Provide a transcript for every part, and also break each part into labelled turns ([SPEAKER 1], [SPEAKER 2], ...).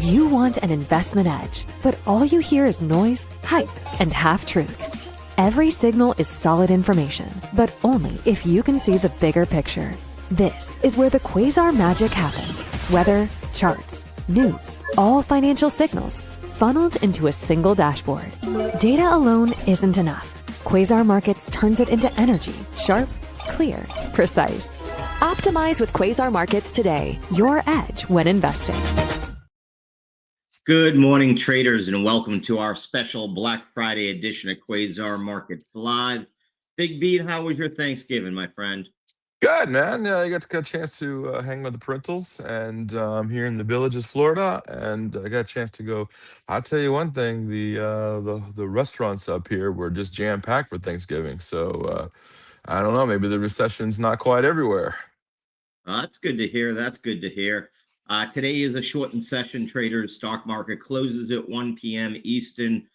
[SPEAKER 1] You want an investment edge, but all you hear is noise, hype, and half-truths. Every signal is solid information, but only if you can see the bigger picture. This is where the quasar magic happens. Weather, charts, news, all financial signals funneled into a single dashboard. Data alone isn't enough. Quasar Markets turns it into energy, sharp, clear, precise. Optimize with Quasar Markets today. Your edge when investing.
[SPEAKER 2] Good morning, traders, and welcome to our special Black Friday edition of Quasar Markets Live. BigBeat, how was your Thanksgiving, my friend?
[SPEAKER 3] Good, man. Yeah, I got a chance to hang with the parentals, and I'm here in the Villages, Florida, and I got a chance to go. I'll tell you one thing: the restaurants up here were just jam packed for Thanksgiving. So I don't know, maybe the recession's not quite everywhere.
[SPEAKER 2] That's good to hear. That's good to hear. Today is a shortened session, traders. Stock market closes at 1 p.m. Eastern.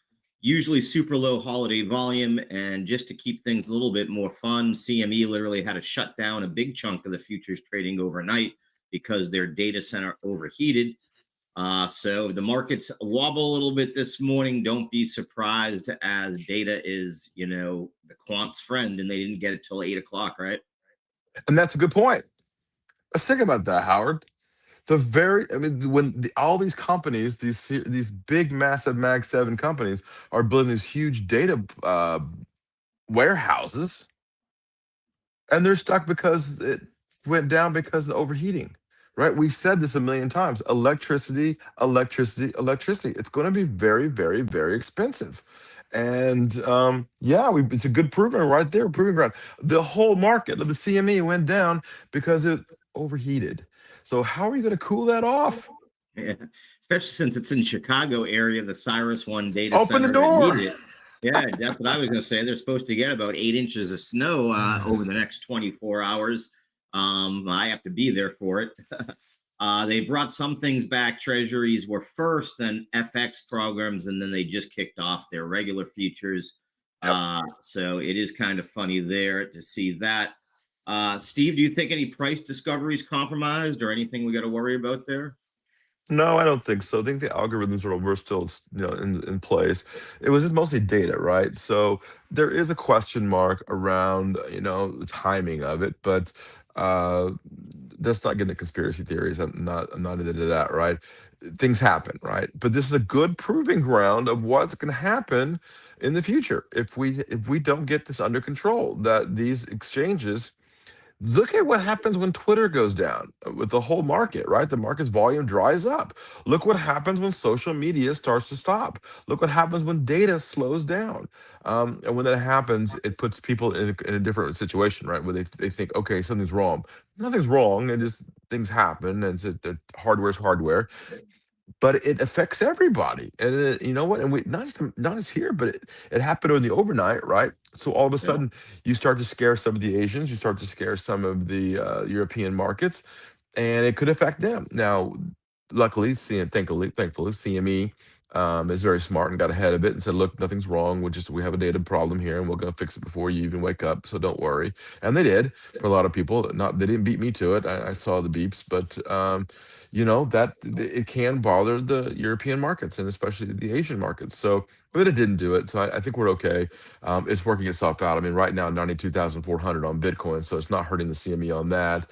[SPEAKER 2] Usually super low holiday volume, and just to keep things a little bit more fun, CME literally had to shut down a big chunk of the futures trading overnight because their data center overheated. So the markets wobble a little bit this morning. Don't be surprised, as data is, the quant's friend, and they didn't get it till 8 o'clock, right?
[SPEAKER 3] And that's a good point. Let's think about that, Howard. All these companies, these big, massive Mag 7 companies are building these huge data warehouses, and they're stuck because it went down because of the overheating, right? We've said this a million times: electricity, electricity, electricity. It's going to be very, very, very expensive. And it's a good proving right there, proving ground. The whole market of the CME went down because it overheated. So how are you going to cool that off?
[SPEAKER 2] Yeah, especially since it's in Chicago area, the Cyrus One data
[SPEAKER 3] Open the
[SPEAKER 2] center, and
[SPEAKER 3] door.
[SPEAKER 2] need it. Yeah, that's what I was going to say. They're supposed to get about 8 inches of snow over the next 24 hours. I have to be there for it. They brought some things back. Treasuries were first, then FX programs, and then they just kicked off their regular futures. So it is kind of funny there to see that. Steve, do you think any price discoveries compromised or anything we got to worry about there?
[SPEAKER 3] No, I don't think so. I think the algorithms were still, in place. It was mostly data, right? So there is a question mark around, the timing of it, but uh, that's not getting into conspiracy theories. I'm not into that, right? Things happen, right? But this is a good proving ground of what's going to happen in the future if we don't get this under control. That these exchanges. Look at what happens when Twitter goes down with the whole market, right? The market's volume dries up. Look what happens when social media starts to stop. Look what happens when data slows down. And when that happens, it puts people in a different situation, right? Where they think, okay, something's wrong. Nothing's wrong. It just things happen, and the hardware's hardware, but it affects everybody. And you know what? And we not just here, but it happened in the overnight, right? So all of a
[SPEAKER 2] Yeah.
[SPEAKER 3] sudden, you start to scare some of the Asians, you start to scare some of the European markets, and it could affect them. Now, luckily, thankfully, CME is very smart and got ahead of it and said, "Look, nothing's wrong. We have a data problem here, and we're going to fix it before you even wake up. So don't worry." And they did for a lot of people. Not they didn't beat me to it. I saw the beeps, but that it can bother the European markets and especially the Asian markets. So, but it didn't do it. So I think we're okay. It's working itself out. I mean, right now 92,400 on Bitcoin, so it's not hurting the CME on that.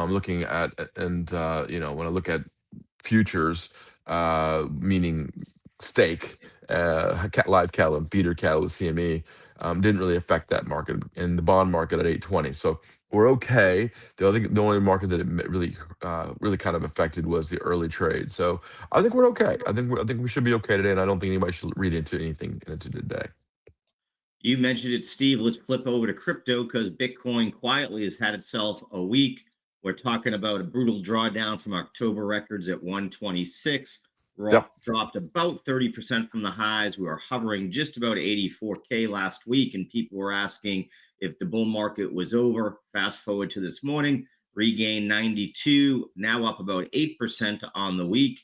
[SPEAKER 3] Looking at and when I look at futures, meaning stake, live cattle and feeder cattle with CME, didn't really affect that market, and the bond market at 820. So we're okay. The only market that it really kind of affected was the early trade. So I think we're okay. I think we should be okay today, and I don't think anybody should read into anything into today.
[SPEAKER 2] You mentioned it, Steve. Let's flip over to crypto because Bitcoin quietly has had itself a week. We're talking about a brutal drawdown from October records at 126.
[SPEAKER 3] Yep.
[SPEAKER 2] Dropped about 30% from the highs. We were hovering just about 84K last week, and people were asking if the bull market was over. Fast forward to this morning, regained 92, now up about 8% on the week.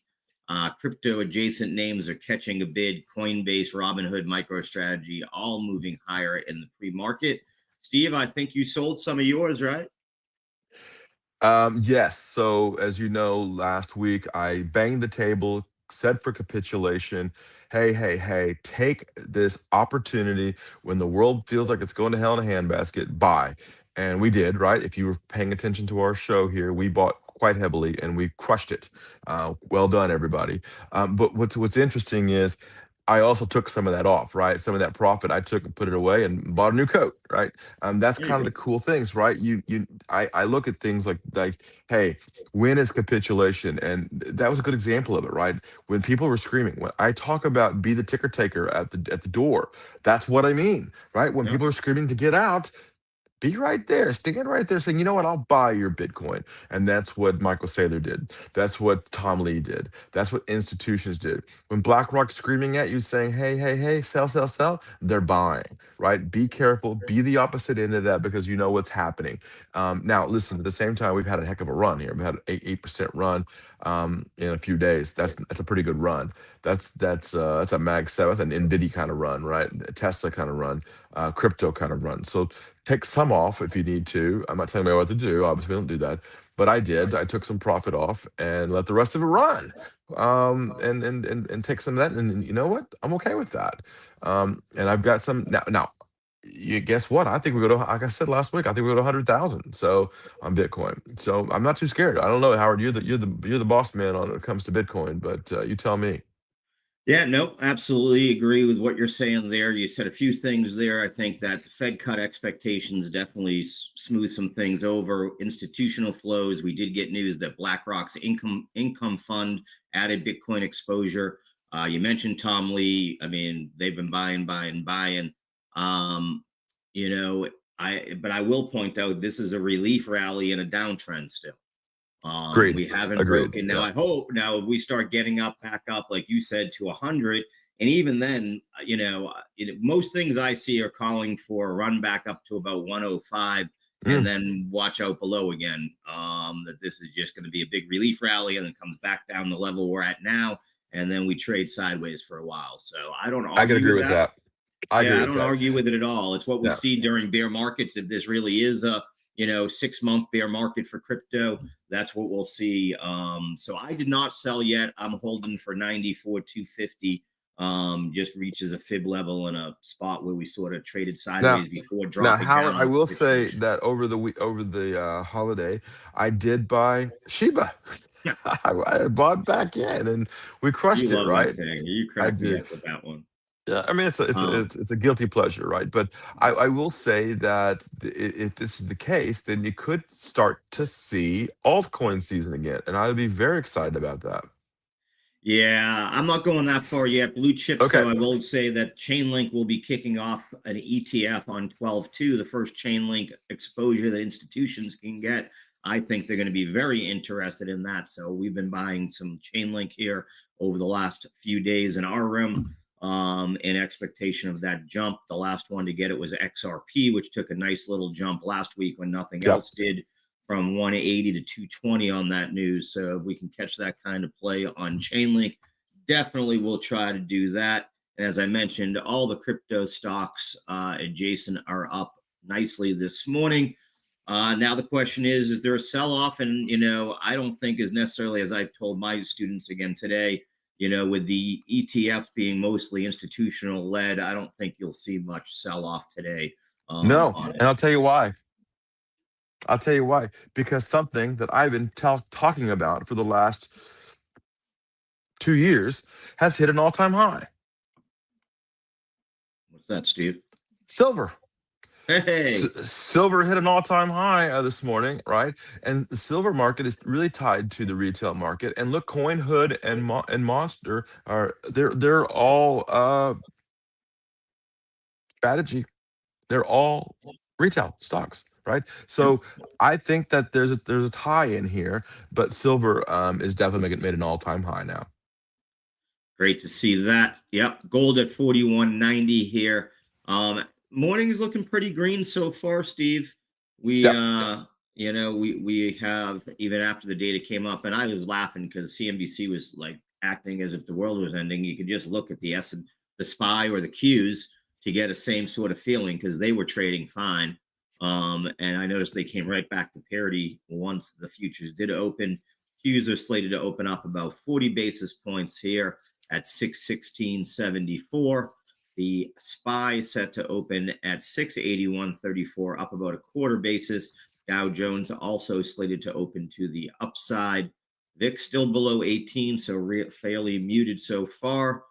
[SPEAKER 2] Crypto adjacent names are catching a bid. Coinbase, Robinhood, MicroStrategy, all moving higher in the pre-market. Steve, I think you sold some of yours, right?
[SPEAKER 3] Yes. So as you know, last week I banged the table, said for capitulation. Hey, hey, hey, take this opportunity when the world feels like it's going to hell in a handbasket, buy. And we did, right? If you were paying attention to our show here, we bought quite heavily and we crushed it. Well done, everybody. But what's interesting is I also took some of that off, right? Some of that profit I took and put it away and bought a new coat, right? That's
[SPEAKER 2] There you
[SPEAKER 3] kind of
[SPEAKER 2] go.
[SPEAKER 3] the cool things, right? I look at things like, hey, when is capitulation? And that was a good example of it, right? When people were screaming, when I talk about be the ticker taker at the door, that's what I mean, right? When
[SPEAKER 2] Yep.
[SPEAKER 3] people are screaming to get out, be right there, stand right there, saying, you know what, I'll buy your Bitcoin. And that's what Michael Saylor did. That's what Tom Lee did. That's what institutions did. When BlackRock's screaming at you, saying, hey, hey, hey, sell, sell, sell, they're buying, right? Be careful. Be the opposite end of that because you know what's happening. Now, listen, at the same time, we've had a heck of a run here. We've had an 8% run in a few days. That's a pretty good run. That's a Mag 7, that's an NVIDIA kind of run, right? A Tesla kind of run, crypto kind of run. So take some off if you need to. I'm not telling you what to do. Obviously, we don't do that. But I did. I took some profit off and let the rest of it run. And take some of that. And you know what? I'm okay with that. And I've got some now. You guess what? I think we go to, like I said last week, I think we go to 100,000. So on Bitcoin. So I'm not too scared. I don't know, Howard. You're the boss man when it comes to Bitcoin, but you tell me.
[SPEAKER 2] Yeah, no, absolutely agree with what you're saying there. You said a few things there. I think that the Fed cut expectations definitely smooth some things over. Institutional flows. We did get news that BlackRock's income fund added Bitcoin exposure. You mentioned Tom Lee. I mean, they've been buying, buying, buying. Um, you know, but I will point out this is a relief rally in a downtrend still.
[SPEAKER 3] Agreed.
[SPEAKER 2] We haven't
[SPEAKER 3] Agreed.
[SPEAKER 2] broken. Now,
[SPEAKER 3] Yeah.
[SPEAKER 2] I hope now if we start getting back up, like you said, to 100, and even then, most things I see are calling for a run back up to about 105, and
[SPEAKER 3] Mm,
[SPEAKER 2] then watch out below again. That this is just going to be a big relief rally, and then comes back down the level we're at now, and then we trade sideways for a while. So I don't
[SPEAKER 3] I can
[SPEAKER 2] argue
[SPEAKER 3] agree
[SPEAKER 2] with
[SPEAKER 3] with
[SPEAKER 2] that.
[SPEAKER 3] that. I agree
[SPEAKER 2] Yeah, I
[SPEAKER 3] with
[SPEAKER 2] don't
[SPEAKER 3] that.
[SPEAKER 2] argue with it at all. It's what we
[SPEAKER 3] Yeah.
[SPEAKER 2] see during bear markets. If this really is a 6-month bear market for crypto, that's what we'll see. So I did not sell yet. I'm holding for 94,250. Just reaches a fib level in a spot where we sort of traded
[SPEAKER 3] Now,
[SPEAKER 2] sideways before
[SPEAKER 3] now,
[SPEAKER 2] dropping
[SPEAKER 3] Howard,
[SPEAKER 2] down
[SPEAKER 3] I
[SPEAKER 2] on
[SPEAKER 3] will say
[SPEAKER 2] capitulation.
[SPEAKER 3] that over the holiday, I did buy Shiba.
[SPEAKER 2] Yeah,
[SPEAKER 3] I bought back in, and we
[SPEAKER 2] you
[SPEAKER 3] crushed it,
[SPEAKER 2] love that
[SPEAKER 3] right?
[SPEAKER 2] thing. You
[SPEAKER 3] I
[SPEAKER 2] cracked me
[SPEAKER 3] did.
[SPEAKER 2] up with that one.
[SPEAKER 3] Yeah, I mean
[SPEAKER 2] Um,
[SPEAKER 3] it's a guilty pleasure, right? But I will say that if this is the case, then you could start to see altcoin season again, and I'd be very excited about that.
[SPEAKER 2] Yeah, I'm not going that far yet. Blue chips,
[SPEAKER 3] Okay.
[SPEAKER 2] though, I will say that Chainlink will be kicking off an ETF on 12/2, the first Chainlink exposure that institutions can get. I think they're going to be very interested in that. So we've been buying some Chainlink here over the last few days in our room in expectation of that jump. The last one to get it was XRP, which took a nice little jump last week when nothing
[SPEAKER 3] Yep.
[SPEAKER 2] else did, from 180 to 220 on that news. So if we can catch that kind of play on Chainlink, definitely we'll try to do that. And as I mentioned, all the crypto stocks adjacent are up nicely this morning. Now the question is there a sell-off? And I don't think is necessarily, as I've told my students again today, with the ETFs being mostly institutional led, I don't think you'll see much sell-off today
[SPEAKER 3] No,
[SPEAKER 2] on
[SPEAKER 3] and
[SPEAKER 2] it.
[SPEAKER 3] I'll tell you why. I'll tell you why. Because something that I've been talking about for the last 2 years has hit an all-time high.
[SPEAKER 2] What's that, Steve?
[SPEAKER 3] Silver.
[SPEAKER 2] Hey,
[SPEAKER 3] Silver hit an all-time high this morning, right? And the silver market is really tied to the retail market. And look, Coin Hood and Monster are they're all strategy. They're all retail stocks, right?
[SPEAKER 2] yep.
[SPEAKER 3] So I think that there's a tie in here, but silver is definitely made an all-time high now.
[SPEAKER 2] Great to see that. Yep. Gold at 41.90 here. Morning is looking pretty green so far, Steve. We
[SPEAKER 3] Yep.
[SPEAKER 2] we have, even after the data came up, and I was laughing because CNBC was like acting as if the world was ending. You could just look at the SPY or the Qs to get a same sort of feeling because they were trading fine. And I noticed they came right back to parity once the futures did open. Qs are slated to open up about 40 basis points here at 616.74. The SPY set to open at 681.34, up about a quarter basis. Dow Jones also slated to open to the upside. VIX still below 18, so fairly muted so far.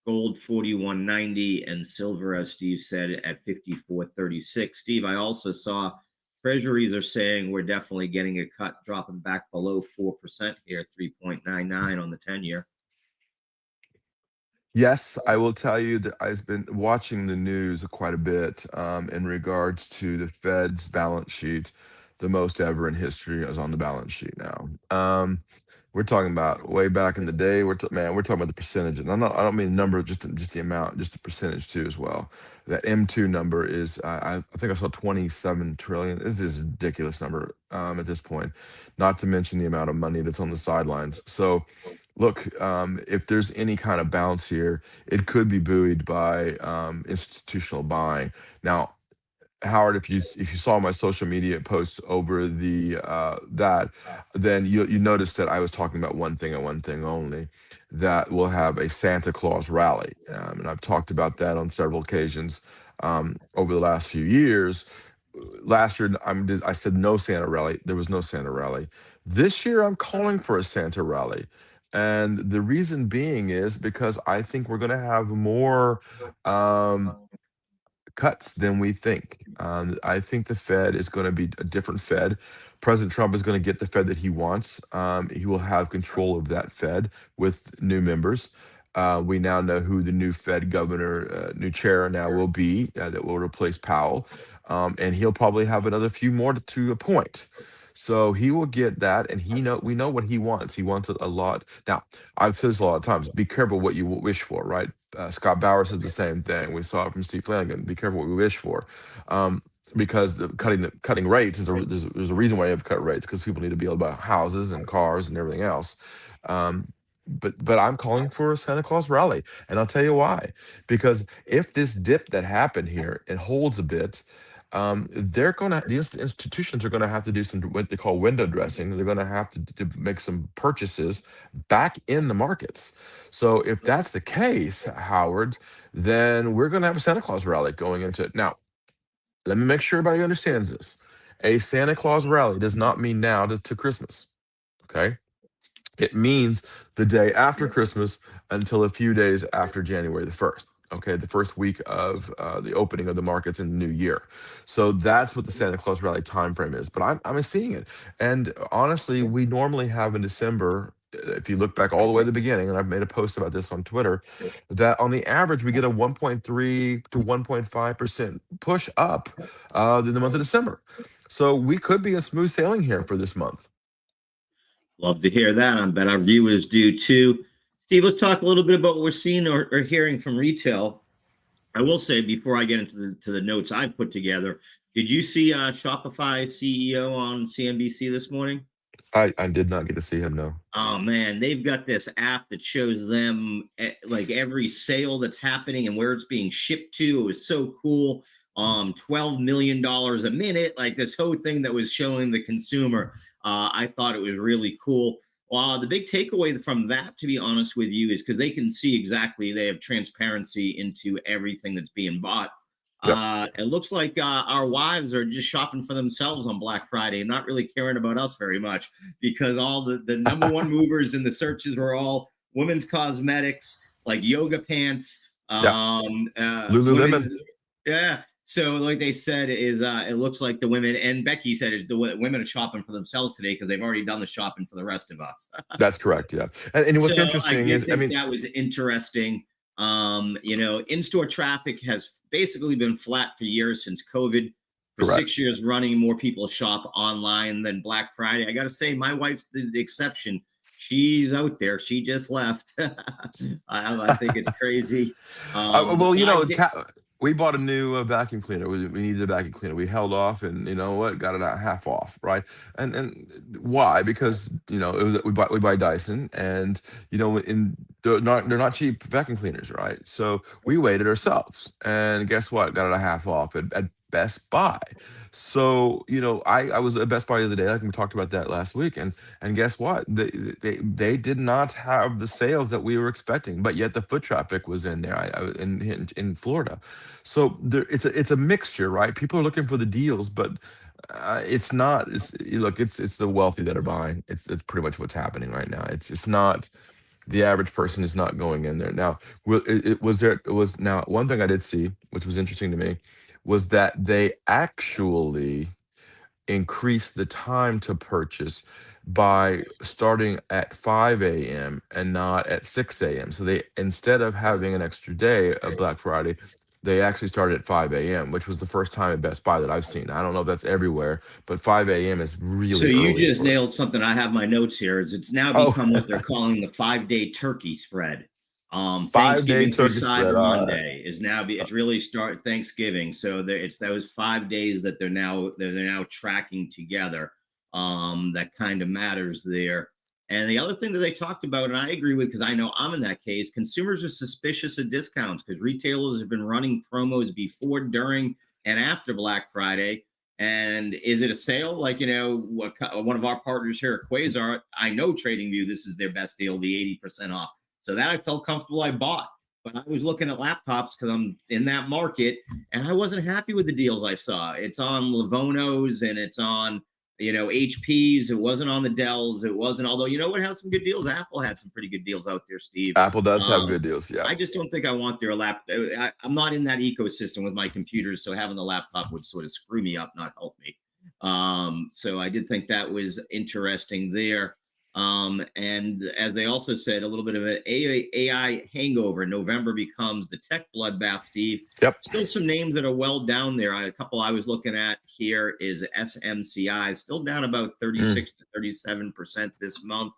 [SPEAKER 2] Gold 41.90 and silver, as Steve said, at 54.36. Steve, I also saw treasuries are saying we're definitely getting a cut, dropping back below 4% here, 3.99 on the 10-year.
[SPEAKER 3] Yes, I will tell you that I've been watching the news quite a bit in regards to the Fed's balance sheet. The most ever in history is on the balance sheet now. We're talking about way back in the day. We're talking about the percentage, and I don't mean the number, just the amount, just the percentage too as well. That M2 number is, I think I saw 27 trillion. This is a ridiculous number at this point. Not to mention the amount of money that's on the sidelines. So, look, if there's any kind of bounce here, it could be buoyed by institutional buying. Now, Howard, if you saw my social media posts over that, then you noticed that I was talking about one thing and one thing only, that we'll have a Santa Claus rally, and I've talked about that on several occasions over the last few years. Last year, I said no Santa rally. There was no Santa rally. This year, I'm calling for a Santa rally, and the reason being is because I think we're going to have more. Cuts than we think. I think the Fed is going to be a different Fed. President Trump is going to get the Fed that he wants. He will have control of that Fed with new members. We now know who the new Fed governor, new chair now will be that will replace Powell. And he'll probably have another few more to appoint. So he will get that, and we know what he wants. He wants a lot. Now, I've said this a lot of times. Be careful what you wish for, right? Scott Bauer says the same thing. We saw it from Steve Flanagan. Be careful what we wish for, because cutting rates there's a reason why you have to cut rates, because people need to be able to buy houses and cars and everything else. But I'm calling for a Santa Claus rally, and I'll tell you why. Because if this dip that happened here it holds a bit, these institutions are gonna have to do some what they call window dressing. They're gonna have to make some purchases back in the markets. So if that's the case, Howard, then we're gonna have a Santa Claus rally going into it. Now, let me make sure everybody understands this. A Santa Claus rally does not mean now to Christmas. Okay. It means the day after Christmas until a few days after January the 1st. Okay, the first week of the opening of the markets in the new year. So that's what the Santa Claus rally timeframe is. But I'm seeing it. And honestly, we normally have in December, if you look back all the way to the beginning, and I've made a post about this on Twitter, that on the average, we get a 1.3 to 1.5% push up in the month of December. So we could be in smooth sailing here for this month.
[SPEAKER 2] Love to hear that. I bet our viewers do too. Steve, let's talk a little bit about what we're seeing or hearing from retail. I will say before I get into the notes I've put together, did you see Shopify CEO on CNBC this morning?
[SPEAKER 3] I did not get to see him, no.
[SPEAKER 2] Oh man, they've got this app that shows them like every sale that's happening and where it's being shipped to. It was so cool. $12 million a minute, like this whole thing that was showing the consumer. I thought it was really cool. The big takeaway from that, to be honest with you, is because they can see exactly, they have transparency into everything that's being bought. Yep. It looks like our wives are just shopping for themselves on Black Friday and not really caring about us very much, because all the number one movers in the searches were all women's cosmetics, like yoga pants,
[SPEAKER 3] Lululemon.
[SPEAKER 2] Yeah. So like they said, it looks like the women, and Becky said the women are shopping for themselves today because they've already done the shopping for the rest of us.
[SPEAKER 3] That's correct. Yeah. And what's interesting is, I mean,
[SPEAKER 2] that was interesting. In-store traffic has basically been flat for years since COVID. For
[SPEAKER 3] correct.
[SPEAKER 2] 6 years running, more people shop online than Black Friday. I got to say, my wife's the exception. She's out there. She just left. I think it's crazy.
[SPEAKER 3] We bought a new vacuum cleaner. We needed a vacuum cleaner. We held off, and you know what? Got it at half off, right? And why? Because we buy Dyson, and they're not cheap vacuum cleaners, right? So we waited ourselves, and guess what? Got it at half off at Best Buy. So, I was at Best Buy the other day, like we talked about that last week, and guess what? They did not have the sales that we were expecting, but yet the foot traffic was in there in Florida. So it's a mixture, right? People are looking for the deals, but it's not. Look, it's the wealthy that are buying. It's pretty much what's happening right now. It's not the average person is not going in there now. It was now one thing I did see, which was interesting to me, was that they actually increase the time to purchase by starting at 5 a.m. and not at 6 a.m. So they, instead of having an extra day of Black Friday, they actually started at 5 a.m., which was the first time at Best Buy that I've seen. I don't know if that's everywhere, but 5 a.m. is
[SPEAKER 2] So
[SPEAKER 3] really
[SPEAKER 2] you
[SPEAKER 3] early
[SPEAKER 2] just
[SPEAKER 3] for.
[SPEAKER 2] nailed something. I have my notes here. Is it's now
[SPEAKER 3] Oh,
[SPEAKER 2] become what they're calling the 5-day turkey spread.
[SPEAKER 3] 5 day
[SPEAKER 2] Thanksgiving through
[SPEAKER 3] turkey spread.
[SPEAKER 2] Cyber
[SPEAKER 3] All right.
[SPEAKER 2] Monday is now it's really start Thanksgiving. So it's those 5 days that they're now tracking together. That kind of matters there. And the other thing that they talked about, and I agree with because I know I'm in that case, consumers are suspicious of discounts because retailers have been running promos before, during, and after Black Friday. And is it a sale? Like, what one of our partners here at Quasar, I know TradingView, this is their best deal, the 80% off. So that I felt comfortable, I bought. But I was looking at laptops because I'm in that market, and I wasn't happy with the deals I saw. It's on Lavonos and it's on, HPs. It wasn't on the Dells. It wasn't, although, what had some good deals? Apple had some pretty good deals out there, Steve.
[SPEAKER 3] Apple does have good deals. Yeah.
[SPEAKER 2] I just don't think I want their laptop. I'm not in that ecosystem with my computers, so having the laptop would sort of screw me up, not help me. So I did think that was interesting there. And as they also said, a little bit of an AI hangover. November becomes the tech bloodbath, Steve.
[SPEAKER 3] Yep.
[SPEAKER 2] Still some names that are well down there. A couple I was looking at here is SMCI, still down about 36 to 37% this month.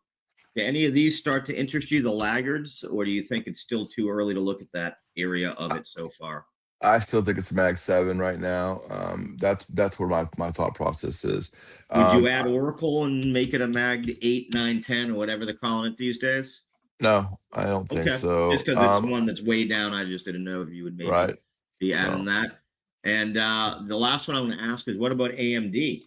[SPEAKER 2] Do any of these start to interest you, the laggards, or do you think it's still too early to look at that area of it so far?
[SPEAKER 3] I still think it's Mag 7 right now. That's where my thought process is.
[SPEAKER 2] Would you add
[SPEAKER 3] I-
[SPEAKER 2] Oracle and make it a Mag 8, 9, 10, or whatever they're calling it these days?
[SPEAKER 3] no, I don't think
[SPEAKER 2] Okay. Just
[SPEAKER 3] so.
[SPEAKER 2] because it's one that's way down, I just didn't know if you would maybe
[SPEAKER 3] Right.
[SPEAKER 2] be adding
[SPEAKER 3] No.
[SPEAKER 2] that. And the last one I'm going to ask is, what about AMD?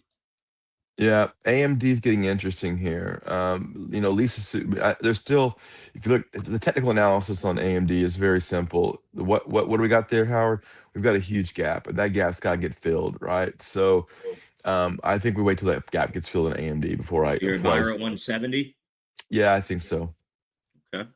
[SPEAKER 3] Yeah, AMD is getting interesting here. There's still, if you look at the technical analysis on AMD is very simple. What do we got there, Howard? We've got a huge gap, and that gap's got to get filled, right? So, I think we wait till that gap gets filled in AMD before I
[SPEAKER 2] Your
[SPEAKER 3] before I.
[SPEAKER 2] buyer at 170?
[SPEAKER 3] Yeah, I think so.
[SPEAKER 2] Okay.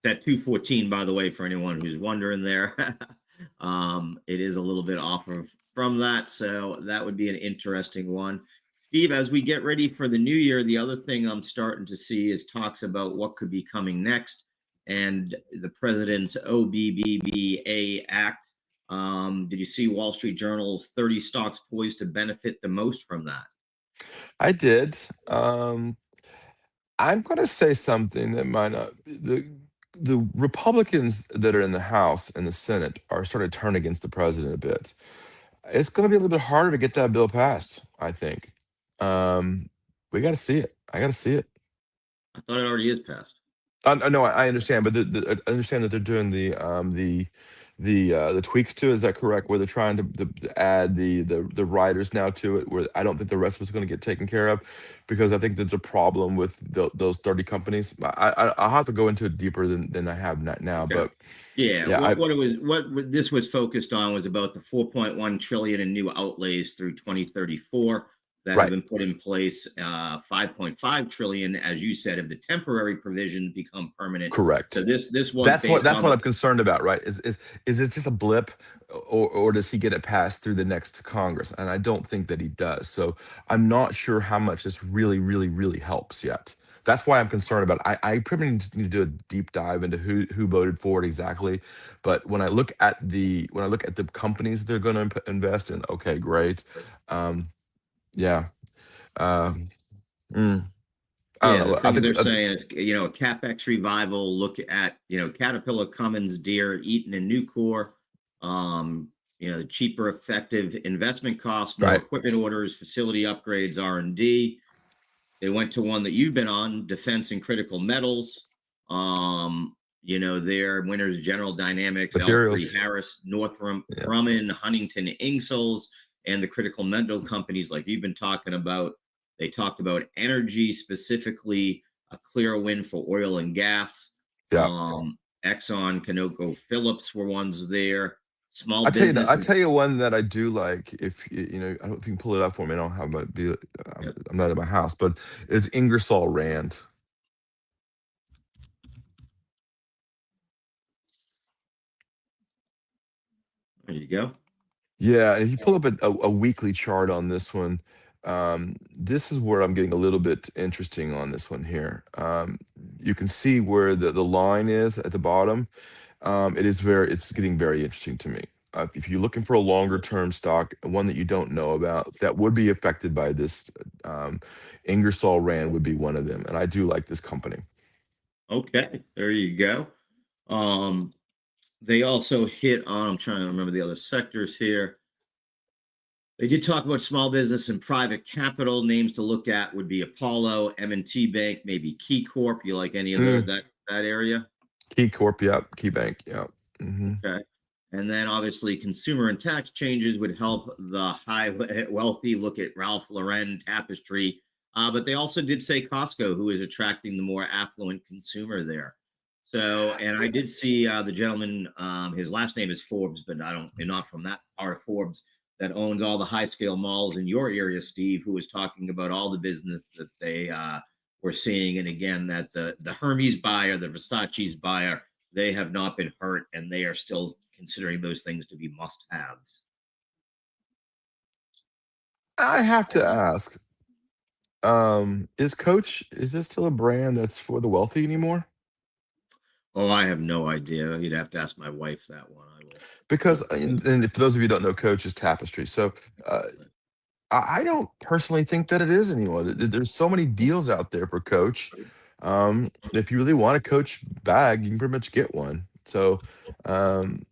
[SPEAKER 2] That 214, by the way, for anyone who's wondering there, it is a little bit off from that. So that would be an interesting one. Steve, as we get ready for the new year, the other thing I'm starting to see is talks about what could be coming next and the president's OBBBA Act. Did you see Wall Street Journal's 30 stocks poised to benefit the most from that?
[SPEAKER 3] I did. I'm going to say something that might not. The Republicans that are in the House and the Senate are starting to turn against the president a bit. It's going to be a little bit harder to get that bill passed, I think. We got to see it. I got to see it.
[SPEAKER 2] I thought it already is passed.
[SPEAKER 3] No, I understand, but I understand that they're doing the tweaks to it. Is that correct? Where they're trying to add the riders now to it. Where I don't think the rest of it's going to get taken care of, because I think there's a problem with those 30 companies. I'll have to go into it deeper than I have now,
[SPEAKER 2] Okay.
[SPEAKER 3] but
[SPEAKER 2] Yeah,
[SPEAKER 3] yeah,
[SPEAKER 2] what this was focused on was about the 4.1 trillion in new outlays through 2034 that have
[SPEAKER 3] right.
[SPEAKER 2] been put in place. 5.5 trillion, as you said, of the temporary provisions become permanent. So
[SPEAKER 3] Correct.
[SPEAKER 2] this one
[SPEAKER 3] That's
[SPEAKER 2] based
[SPEAKER 3] what
[SPEAKER 2] on
[SPEAKER 3] I'm concerned about, right? Is this just a blip, or does he get it passed through the next Congress? And I don't think that he does. So I'm not sure how much this really, really, really helps yet. That's why I'm concerned about it. I probably need to do a deep dive into who voted for it exactly. But when I look at the companies they're going to invest in, okay, great. Yeah. Um, mm, I don't
[SPEAKER 2] Yeah, the
[SPEAKER 3] know. I
[SPEAKER 2] things
[SPEAKER 3] think
[SPEAKER 2] they're saying is, a CapEx revival, look at, Caterpillar, Cummins, Deere, Eaton, and Nucor. The cheaper, effective investment costs, more
[SPEAKER 3] right.
[SPEAKER 2] equipment orders, facility upgrades, R&D. They went to one that you've been on, defense and critical metals. There, Winners, General Dynamics,
[SPEAKER 3] Materials.
[SPEAKER 2] L3Harris, Northrop
[SPEAKER 3] Yeah.
[SPEAKER 2] Grumman, Huntington Ingalls, and the critical metal companies like you've been talking about. They talked about energy, specifically a clear win for oil and gas.
[SPEAKER 3] Yeah.
[SPEAKER 2] Exxon, ConocoPhillips were ones there. Small
[SPEAKER 3] I
[SPEAKER 2] businesses.
[SPEAKER 3] tell you one that I do like. If I don't know if you can pull it up for me. I don't have my.
[SPEAKER 2] Yep,
[SPEAKER 3] I'm not at my house, but is Ingersoll Rand.
[SPEAKER 2] there you go.
[SPEAKER 3] Yeah, and if you pull up a weekly chart on this one, this is where I'm getting a little bit interesting on this one here. You can see where the line is at the bottom. It's getting very interesting to me. If you're looking for a longer term stock, one that you don't know about that would be affected by this, Ingersoll Rand would be one of them, and I do like this company.
[SPEAKER 2] Okay, there you go. Um, they also hit on, I'm trying to remember the other sectors here. They did talk about small business and private capital. Names to look at would be Apollo, M&T Bank, maybe Key Corp. You like any of
[SPEAKER 3] Mm,
[SPEAKER 2] that area?
[SPEAKER 3] Key Corp, yep. Key Bank, yep.
[SPEAKER 2] Okay. And then obviously consumer and tax changes would help the high wealthy. Look at Ralph Lauren, Tapestry. But they also did say Costco, who is attracting the more affluent consumer there. So, and I did see the gentleman, his last name is Forbes, but not from that part of Forbes, that owns all the high scale malls in your area, Steve, who was talking about all the business that they were seeing. And again, that the Hermes buyer, the Versace's buyer, they have not been hurt, and they are still considering those things to be must-haves.
[SPEAKER 3] I have to ask, is this still a brand that's for the wealthy anymore?
[SPEAKER 2] Oh, I have no idea. You'd have to ask my wife that one. I will
[SPEAKER 3] Because
[SPEAKER 2] look that up.
[SPEAKER 3] and for those of you who don't know, Coach is Tapestry. So uh, I don't personally think that it is anymore. There's so many deals out there for Coach. If you really want a Coach bag, you can pretty much get one. So um,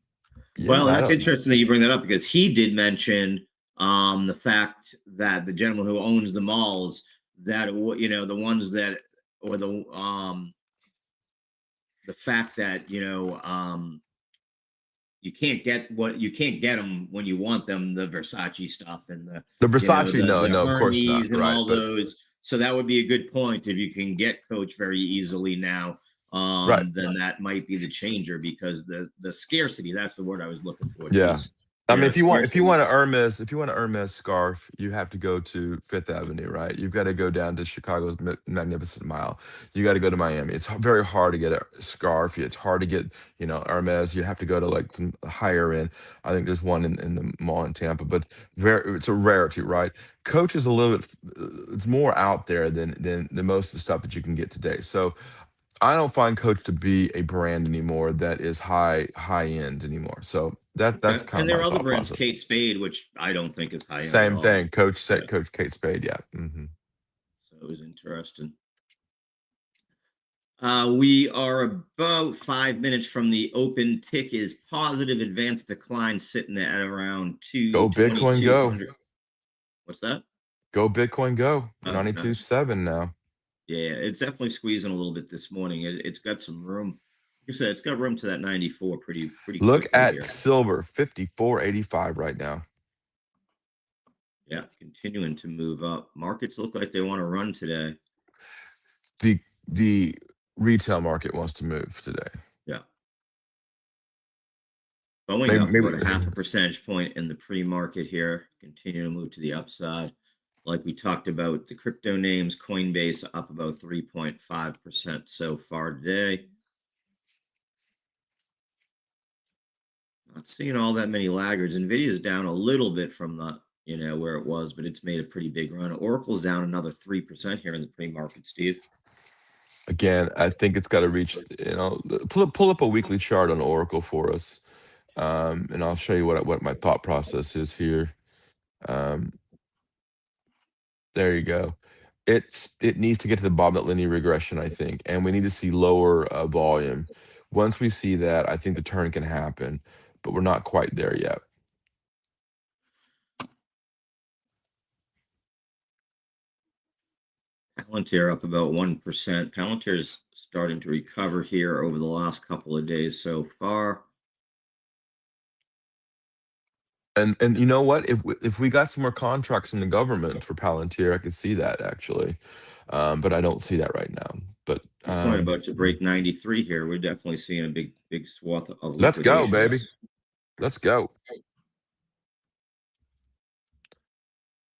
[SPEAKER 3] yeah,
[SPEAKER 2] Well,
[SPEAKER 3] I
[SPEAKER 2] that's
[SPEAKER 3] don't.
[SPEAKER 2] interesting that you bring that up because he did mention the fact that the gentleman who owns the malls, that the ones that, or the fact that you can't get them when you want them, the Versace stuff and the
[SPEAKER 3] The Versace, no,
[SPEAKER 2] the
[SPEAKER 3] no, of course not.
[SPEAKER 2] Hermes and
[SPEAKER 3] Right,
[SPEAKER 2] all
[SPEAKER 3] but
[SPEAKER 2] those. So that would be a good point. If you can get Coach very easily now,
[SPEAKER 3] right,
[SPEAKER 2] then that might be the changer, because the scarcity, that's the word I was looking for,
[SPEAKER 3] yeah.
[SPEAKER 2] geez.
[SPEAKER 3] I mean, if you
[SPEAKER 2] Scarcity.
[SPEAKER 3] want a Hermes, if you want a Hermes scarf, you have to go to Fifth Avenue, right? You've got to go down to Chicago's Magnificent Mile. You got to go to Miami. It's very hard to get a scarf. It's hard to get, Hermes. You have to go to like some higher end. I think there's one in the mall in Tampa, but it's a rarity, right? Coach is a little bit, it's more out there than most of the stuff that you can get today. So I don't find Coach to be a brand anymore that is high end anymes. So that's
[SPEAKER 2] Okay.
[SPEAKER 3] kind
[SPEAKER 2] And
[SPEAKER 3] of
[SPEAKER 2] there
[SPEAKER 3] my
[SPEAKER 2] are other
[SPEAKER 3] thought
[SPEAKER 2] brands,
[SPEAKER 3] process.
[SPEAKER 2] Kate Spade, which I don't think is high end at
[SPEAKER 3] Same
[SPEAKER 2] all.
[SPEAKER 3] thing. Coach
[SPEAKER 2] Yeah.
[SPEAKER 3] said Coach Kate Spade. Yeah.
[SPEAKER 2] So it was interesting. We are about 5 minutes from the open. Tick is positive. Advanced decline sitting at around
[SPEAKER 3] Go Bitcoin, go.
[SPEAKER 2] 2,200. What's that?
[SPEAKER 3] Go Bitcoin, go. We're
[SPEAKER 2] Oh,
[SPEAKER 3] 92.7 now.
[SPEAKER 2] yeah, it's definitely squeezing a little bit this morning. It's got some room. Like I said, it's got room to that 94 pretty
[SPEAKER 3] Look
[SPEAKER 2] quickly
[SPEAKER 3] at
[SPEAKER 2] here.
[SPEAKER 3] silver, 54.85 right now.
[SPEAKER 2] Yeah, continuing to move up. Markets look like they want to run today.
[SPEAKER 3] The retail market wants to move today.
[SPEAKER 2] Yeah. Boeing
[SPEAKER 3] Maybe
[SPEAKER 2] up
[SPEAKER 3] maybe
[SPEAKER 2] about a half a percentage point in the pre-market here, continue to move to the upside. Like we talked about, the crypto names, Coinbase up about 3.5% so far today. Not seeing all that many laggards. Nvidia's down a little bit from where it was, but it's made a pretty big run. Oracle's down another 3% here in the pre-market, Steve.
[SPEAKER 3] again, I think it's got to reach, pull up a weekly chart on Oracle for us. And I'll show you what my thought process is here. Um, there you go. It needs to get to the bottom of that linear regression, I think, and we need to see lower volume. Once we see that, I think the turn can happen, but we're not quite there yet.
[SPEAKER 2] Palantir up about 1%. Palantir is starting to recover here over the last couple of days so far.
[SPEAKER 3] And you know what? If we got some more contracts in the government for Palantir, I could see that actually, but I don't see that right now. But
[SPEAKER 2] Bitcoin about to break 93 here. We're definitely seeing a big swath of
[SPEAKER 3] let's go, baby.
[SPEAKER 2] liquidations.
[SPEAKER 3] Let's go.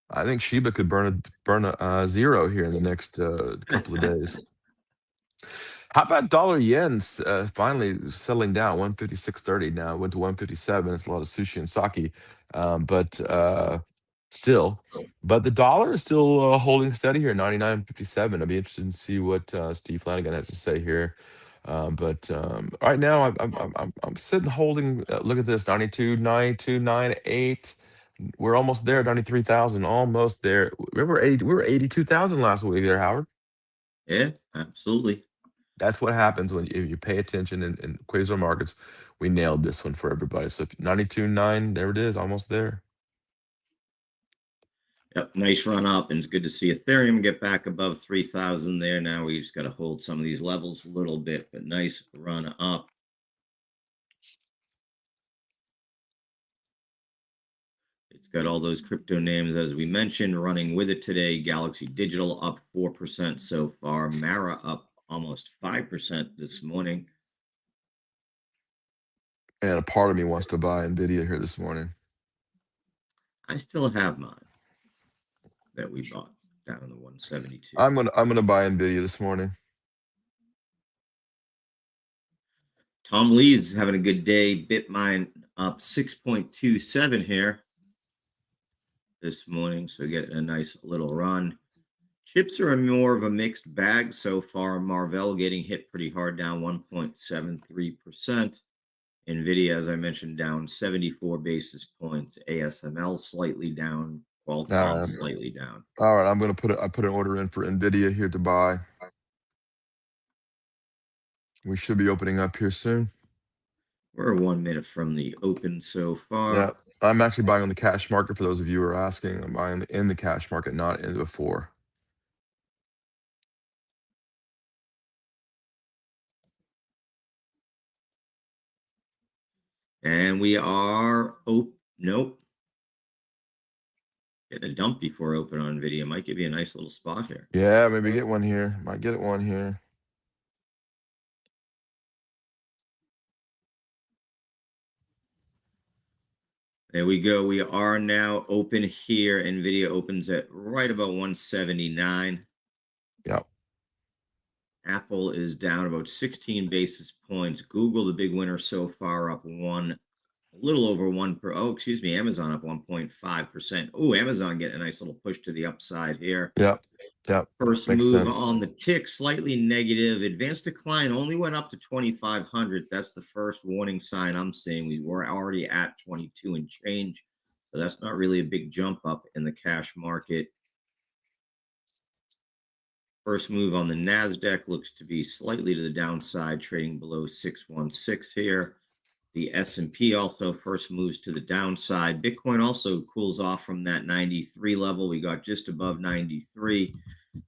[SPEAKER 3] I think Shiba could burn a zero here in the next couple of days. How about dollar yen's finally settling down 156.30 now, went to 157. It's a lot of sushi and sake, but still. But the dollar is still holding steady here, 99.57. I'd be interested to see what Steve Flanagan has to say here. But right now, I'm sitting holding. Look at this, 92.98. We're almost there, 93,000, almost there. Remember, we were 82,000 last week there, Howard.
[SPEAKER 2] Yeah, absolutely.
[SPEAKER 3] That's what happens when you pay attention in Quasar markets. We nailed this one for everybody. So 92.9, there it is, almost there.
[SPEAKER 2] Yep, nice run up, and it's good to see Ethereum get back above 3,000 there. Now we just got to hold some of these levels a little bit, but nice run up. It's got all those crypto names, as we mentioned, running with it today. Galaxy Digital up 4% so far. Mara up almost 5% this morning.
[SPEAKER 3] And a part of me wants to buy NVIDIA here this morning.
[SPEAKER 2] I still have mine that we bought down in the 172.
[SPEAKER 3] I'm gonna buy NVIDIA this morning.
[SPEAKER 2] Tom Lee's having a good day. Bitmine up 6.27 here this morning, so getting a nice little run. Chips are more of a mixed bag so far. Marvell getting hit pretty hard, down 1.73%. NVIDIA, as I mentioned, down 74 basis points. ASML slightly down. Qualcomm slightly down.
[SPEAKER 3] All right, I put an order in for NVIDIA here to buy. We should be opening up here soon.
[SPEAKER 2] We're 1 minute from the open so far.
[SPEAKER 3] Yeah, I'm actually buying on the cash market. For those of you who are asking, I'm buying in the cash market, not in before.
[SPEAKER 2] And we are, nope. Getting a dump before open on NVIDIA might give you a nice little spot here.
[SPEAKER 3] Yeah, maybe get one here. Might get one here.
[SPEAKER 2] There we go. We are now open here. NVIDIA opens at right about 179.
[SPEAKER 3] Yep.
[SPEAKER 2] Apple is down about 16 basis points. Google, the big winner so far, up a little over Amazon up 1.5%. Oh, Amazon getting a nice little push to the upside here.
[SPEAKER 3] Yep.
[SPEAKER 2] First
[SPEAKER 3] Makes
[SPEAKER 2] move
[SPEAKER 3] sense.
[SPEAKER 2] on the tick, slightly negative. Advanced decline only went up to 2,500. That's the first warning sign I'm seeing. We were already at 22 and change. So that's not really a big jump up in the cash market. First move on the NASDAQ looks to be slightly to the downside, trading below 616 here. The S&P also first moves to the downside. Bitcoin also cools off from that 93 level. We got just above 93,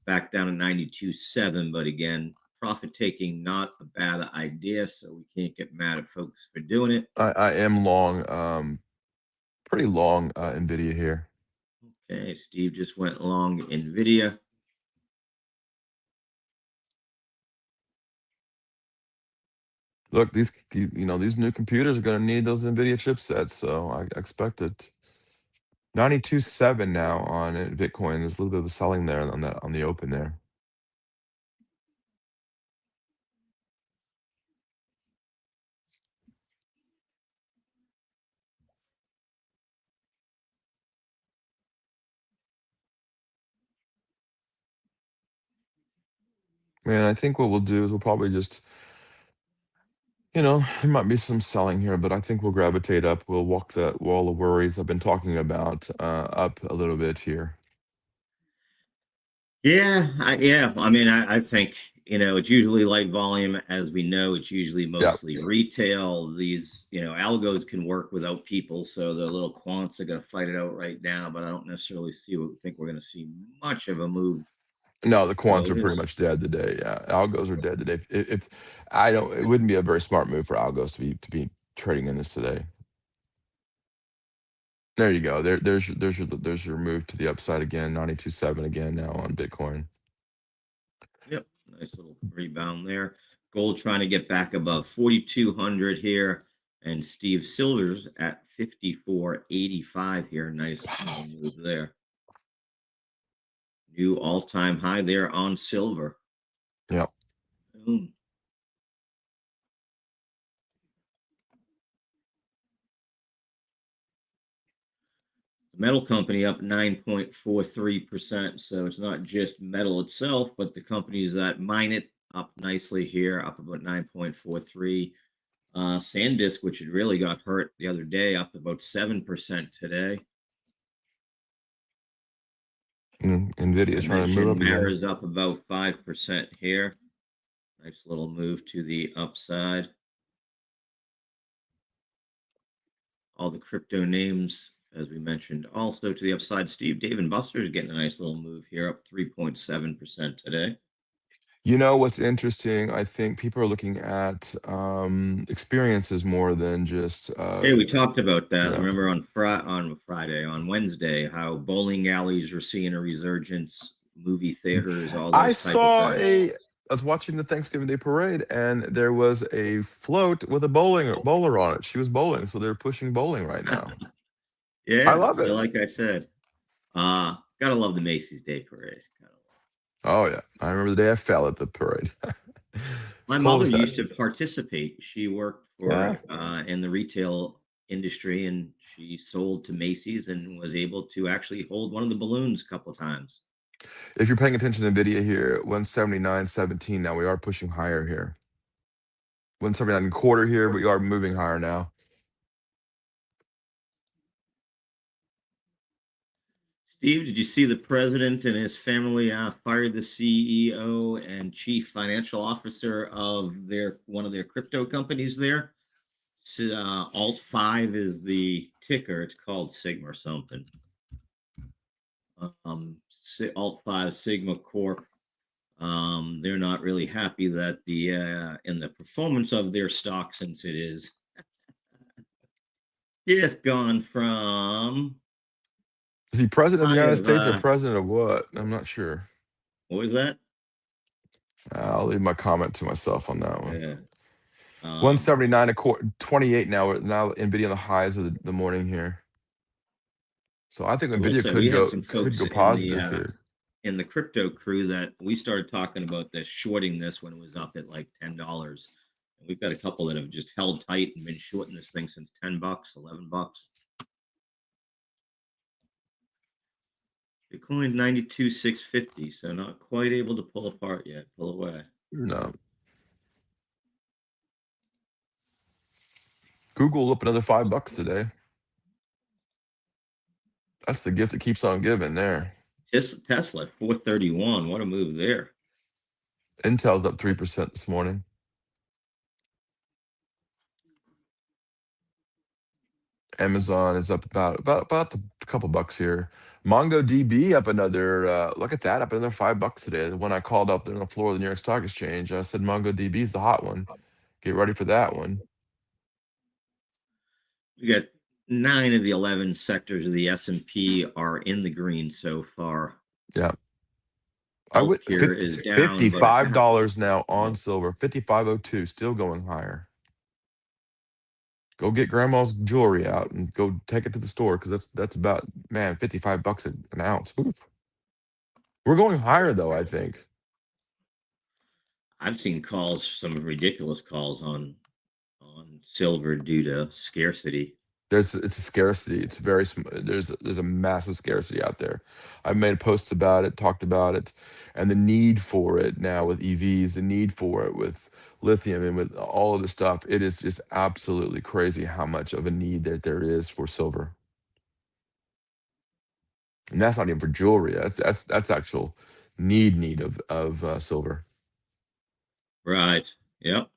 [SPEAKER 2] back down to 92.7. But again, profit taking, not a bad idea. So we can't get mad at folks for doing it.
[SPEAKER 3] I am long, pretty long NVIDIA here.
[SPEAKER 2] Okay, Steve just went long NVIDIA.
[SPEAKER 3] Look, these new computers are going to need those NVIDIA chipsets, so I expect it. 92.7 now on it, Bitcoin. There's a little bit of selling there on the open there. Man, I think what we'll do is we'll probably just, there might be some selling here, but I think we'll gravitate up. We'll walk that wall of worries I've been talking about up a little bit here.
[SPEAKER 2] Yeah, I think, it's usually light volume. As we know, it's usually mostly retail. These, algos can work without people, so the little quants are going to fight it out right now, but I don't necessarily think we're going to see much of a move
[SPEAKER 3] No, the quants
[SPEAKER 2] Oh,
[SPEAKER 3] are
[SPEAKER 2] it
[SPEAKER 3] pretty
[SPEAKER 2] is.
[SPEAKER 3] much dead today. Yeah, algos are dead today. If I don't, it wouldn't be a very smart move for algos to be trading in this today. There you go. There's your move to the upside again. 92.7 again now on Bitcoin.
[SPEAKER 2] Yep. Nice little rebound there. Gold trying to get back above 4,200 here. And Steve Silver's at 54.85 here. Nice little move there. New all-time high there on silver.
[SPEAKER 3] Yeah.
[SPEAKER 2] Boom. The metal company up 9.43%. So it's not just metal itself, but the companies that mine it up nicely here, up about 9.43. SanDisk, which had really got hurt the other day, up about 7% today.
[SPEAKER 3] Nvidia
[SPEAKER 2] I
[SPEAKER 3] is trying to move
[SPEAKER 2] mentioned
[SPEAKER 3] up again.
[SPEAKER 2] Mara's up about 5% here. Nice little move to the upside. All the crypto names, as we mentioned, also to the upside. Steve, Dave, and Buster's getting a nice little move here, up 3.7% today.
[SPEAKER 3] You know what's interesting? I think people are looking at experiences more than just
[SPEAKER 2] Hey, we talked about that.
[SPEAKER 3] yeah.
[SPEAKER 2] Remember on Friday, on Wednesday, how bowling alleys are seeing a resurgence, movie theaters, all
[SPEAKER 3] I
[SPEAKER 2] those type of
[SPEAKER 3] saw
[SPEAKER 2] things.
[SPEAKER 3] a. I was watching the Thanksgiving Day parade, and there was a float with a bowler on it. She was bowling, so they're pushing bowling right now. I
[SPEAKER 2] Yeah.
[SPEAKER 3] love
[SPEAKER 2] So,
[SPEAKER 3] it.
[SPEAKER 2] like I said, gotta love the Macy's Day Parade. Gotta love.
[SPEAKER 3] Oh yeah, I remember the day I fell at the parade. It's
[SPEAKER 2] My
[SPEAKER 3] cold
[SPEAKER 2] mother
[SPEAKER 3] as heck.
[SPEAKER 2] used to participate. She worked
[SPEAKER 3] Yeah.
[SPEAKER 2] for in the retail industry, and she sold to Macy's and was able to actually hold one of the balloons a couple times.
[SPEAKER 3] If you're paying attention to Nvidia here, 179.17. Now we are pushing higher here. 179 and a quarter here. We are moving higher now.
[SPEAKER 2] Steve, did you see the president and his family fired the CEO and chief financial officer of their one of their crypto companies there? Alt 5 is the ticker. It's called Sigma or something. Alt 5 Sigma Corp. They're not really happy that the in the performance of their stock, since it is just gone from
[SPEAKER 3] Is he president of the
[SPEAKER 2] high
[SPEAKER 3] United
[SPEAKER 2] of
[SPEAKER 3] States or president of what? I'm not sure.
[SPEAKER 2] what was that?
[SPEAKER 3] I'll leave my comment to myself on that one.
[SPEAKER 2] Yeah.
[SPEAKER 3] 179 a quarter, 28 now. Now Nvidia on the highs of the morning here. So I think
[SPEAKER 2] I will
[SPEAKER 3] Nvidia
[SPEAKER 2] say we had some
[SPEAKER 3] could
[SPEAKER 2] folks
[SPEAKER 3] go positive here.
[SPEAKER 2] in the crypto crew that we started talking about this shorting this when it was up at like $10. And we've got a couple that have just held tight and been shorting this thing since $10, $11. Bitcoin 92,650, so not quite able to pull apart yet, pull away.
[SPEAKER 3] No. Google up another $5 today. That's the gift that keeps on giving there.
[SPEAKER 2] Tesla 431, what a move there.
[SPEAKER 3] Intel's up 3% this morning. Amazon is up about a couple bucks here. MongoDB up another. Look at that, up another $5 today. When I called out there on the floor of the New York Stock Exchange, I said MongoDB is the hot one. Get ready for that one.
[SPEAKER 2] We got 9 of the 11 sectors of the S&P are in the green so far.
[SPEAKER 3] Yeah, I would
[SPEAKER 2] Healthcare is down, but a half.
[SPEAKER 3] $55 now on
[SPEAKER 2] Yeah.
[SPEAKER 3] silver. 55.02, still going higher. Go get grandma's jewelry out and go take it to the store because that's about $55 an ounce. Oof. We're going higher though, I think.
[SPEAKER 2] I've seen calls, some ridiculous calls on silver due to scarcity.
[SPEAKER 3] It's a scarcity. It's there's a massive scarcity out there. I've made posts about it, talked about it, and the need for it now with EVs, the need for it with lithium and with all of this stuff. It is just absolutely crazy how much of a need that there is for silver. And that's not even for jewelry. That's actual need of silver.
[SPEAKER 2] Right. Yep.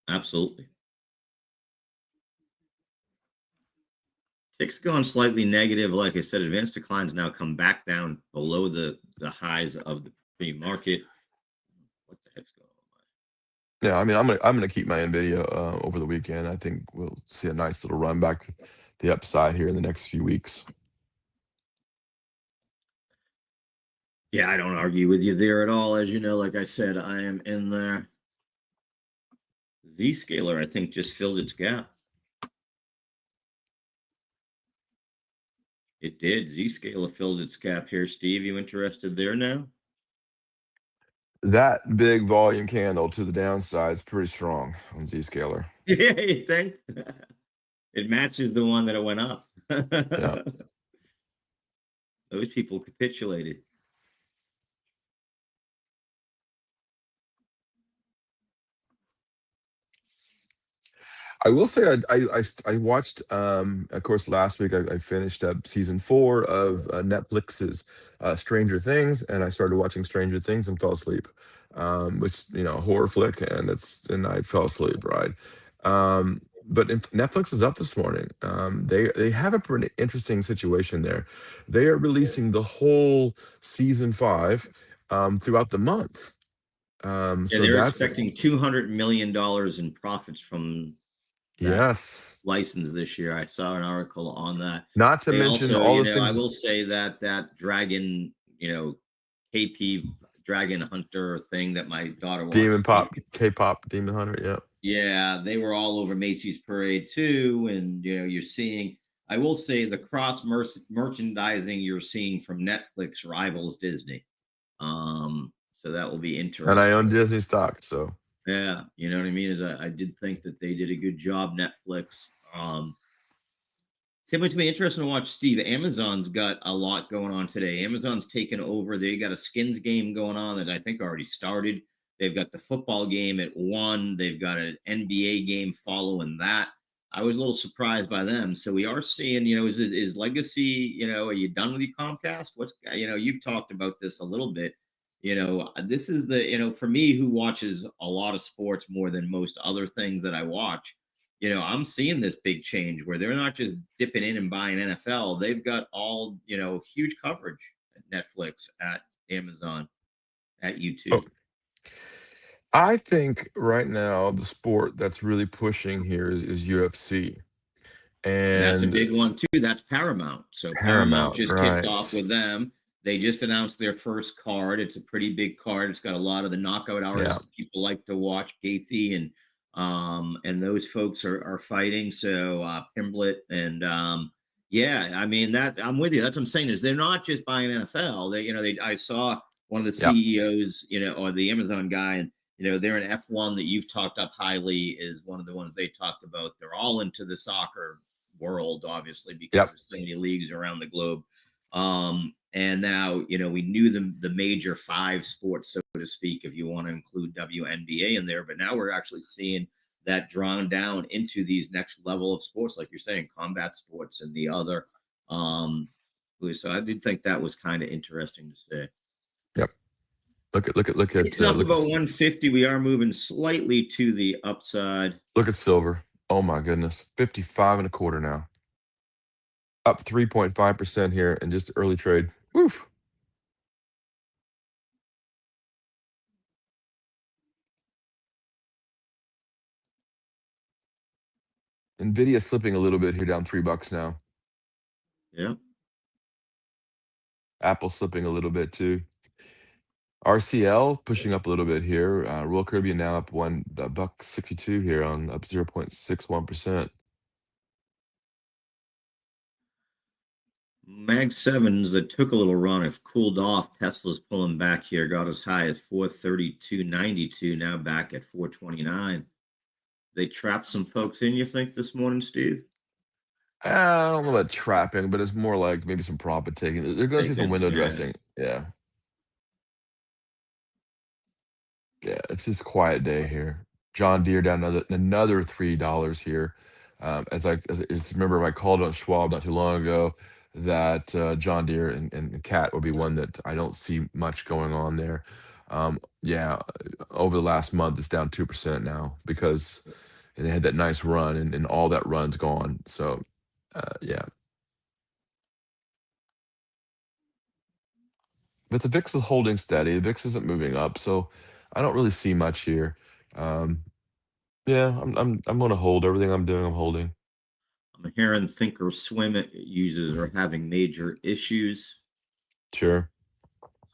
[SPEAKER 2] Absolutely. Tick's gone slightly negative. Like I said, advanced declines now come back down below the highs of the Pre-market. What the heck's going on?
[SPEAKER 3] Yeah, I mean, I'm gonna keep my Nvidia over the weekend. I think we'll see a nice little run back the upside here in the next few weeks.
[SPEAKER 2] Yeah, I don't argue with you there at all. As you know, like I said, I am in there. Zscaler, I think, just filled its gap. It did. Zscaler filled its gap here. Steve, you interested there now?
[SPEAKER 3] That big volume candle to the downside is pretty strong on Zscaler.
[SPEAKER 2] Yeah, you think? It matches the one that it went up.
[SPEAKER 3] Yeah.
[SPEAKER 2] Those people capitulated.
[SPEAKER 3] I will say I watched of course last week I finished up season 4 of Netflix's Stranger Things, and I started watching Stranger Things and fell asleep. Which, a horror flick, and I fell asleep, right? But Netflix is up this morning. They have a pretty interesting situation there. They are releasing the whole season 5 throughout the month.
[SPEAKER 2] Yeah,
[SPEAKER 3] So
[SPEAKER 2] they're
[SPEAKER 3] that's
[SPEAKER 2] expecting $200 million in profits from that
[SPEAKER 3] yes.
[SPEAKER 2] license this year. I saw an article on that.
[SPEAKER 3] Not to
[SPEAKER 2] They
[SPEAKER 3] mention
[SPEAKER 2] also,
[SPEAKER 3] all the
[SPEAKER 2] I
[SPEAKER 3] things.
[SPEAKER 2] will say that dragon, KP dragon hunter thing that my daughter
[SPEAKER 3] Demon
[SPEAKER 2] watches.
[SPEAKER 3] Pop, K-pop, Demon Hunter. Yeah,
[SPEAKER 2] Yeah, they were all over Macy's Parade too, and you're seeing. I will say the cross merchandising you're seeing from Netflix rivals Disney. So that will be
[SPEAKER 3] and I
[SPEAKER 2] interesting.
[SPEAKER 3] own Disney stock, so
[SPEAKER 2] Yeah, you know what I mean. Is I did think that they did a good job, Netflix. Same way to be interesting to watch, Steve. Amazon's got a lot going on today. Amazon's taken over. They got a skins game going on that I think already started. They've got the football game at 1. They've got an NBA game following that. I was a little surprised by them. So we are seeing, is legacy, are you done with your Comcast? You've talked about this a little bit. This is for me, who watches a lot of sports more than most other things that I watch. I'm seeing this big change where they're not just dipping in and buying NFL. They've got all, huge coverage at Netflix, at Amazon, at
[SPEAKER 3] oh,
[SPEAKER 2] YouTube.
[SPEAKER 3] I think right now the sport that's really pushing here is UFC
[SPEAKER 2] And that's a
[SPEAKER 3] and
[SPEAKER 2] big one too. That's Paramount. So Paramount
[SPEAKER 3] Paramount,
[SPEAKER 2] just kicked off
[SPEAKER 3] right?
[SPEAKER 2] with them. They just announced their first card. It's a pretty big card. It's got a lot of the knockout
[SPEAKER 3] Yeah,
[SPEAKER 2] artists people like to watch. Gaethje and those folks are fighting. So Pimblett and yeah, I mean that I'm with you. That's what I'm saying is they're not just buying NFL. I saw one of the
[SPEAKER 3] yeah,
[SPEAKER 2] CEOs, or the Amazon guy, and they're an F1 that you've talked up highly is one of the ones they talked about. They're all into the soccer world, obviously, because
[SPEAKER 3] yep,
[SPEAKER 2] there's so many leagues around the globe. And now, we knew the major 5 sports, so to speak, if you want to include WNBA in there, but now we're actually seeing that drawn down into these next level of sports, like you're saying, combat sports and the other. So I did think that was kind of interesting to say.
[SPEAKER 3] yep.
[SPEAKER 2] It's up
[SPEAKER 3] Look
[SPEAKER 2] about
[SPEAKER 3] at
[SPEAKER 2] 150. We are moving slightly to the upside.
[SPEAKER 3] silver. Oh my goodness, 55 and a quarter now, up 3.5% here in just early trade. Woof. Nvidia slipping a little bit here, down $3 now.
[SPEAKER 2] Yeah.
[SPEAKER 3] Apple slipping a little bit too. RCL pushing up a little bit here. Royal Caribbean now up buck 62 here, on up 0.61%.
[SPEAKER 2] Mag sevens that took a little run have cooled off. Tesla's pulling back here, got as high as 432.92, now back at 429. They trapped some folks in, you think, this morning, Steve?
[SPEAKER 3] I don't know about trapping, but it's more like maybe some profit taking. They're going to see some window
[SPEAKER 2] Yeah.
[SPEAKER 3] dressing. Yeah, yeah. It's just quiet day here. John Deere down another $3 here. As remember, I called on Schwab not too long ago that John Deere and Cat will be one that I don't see much going on there. Yeah, over the last month it's down 2% now because they had that nice run, and all that run's gone. So yeah. but the VIX is holding steady. The VIX isn't moving up, so I don't really see much here. Um, yeah, I'm going to hold everything I'm doing. I'm holding.
[SPEAKER 2] I'm hearing Thinkorswim users are having major issues.
[SPEAKER 3] Sure.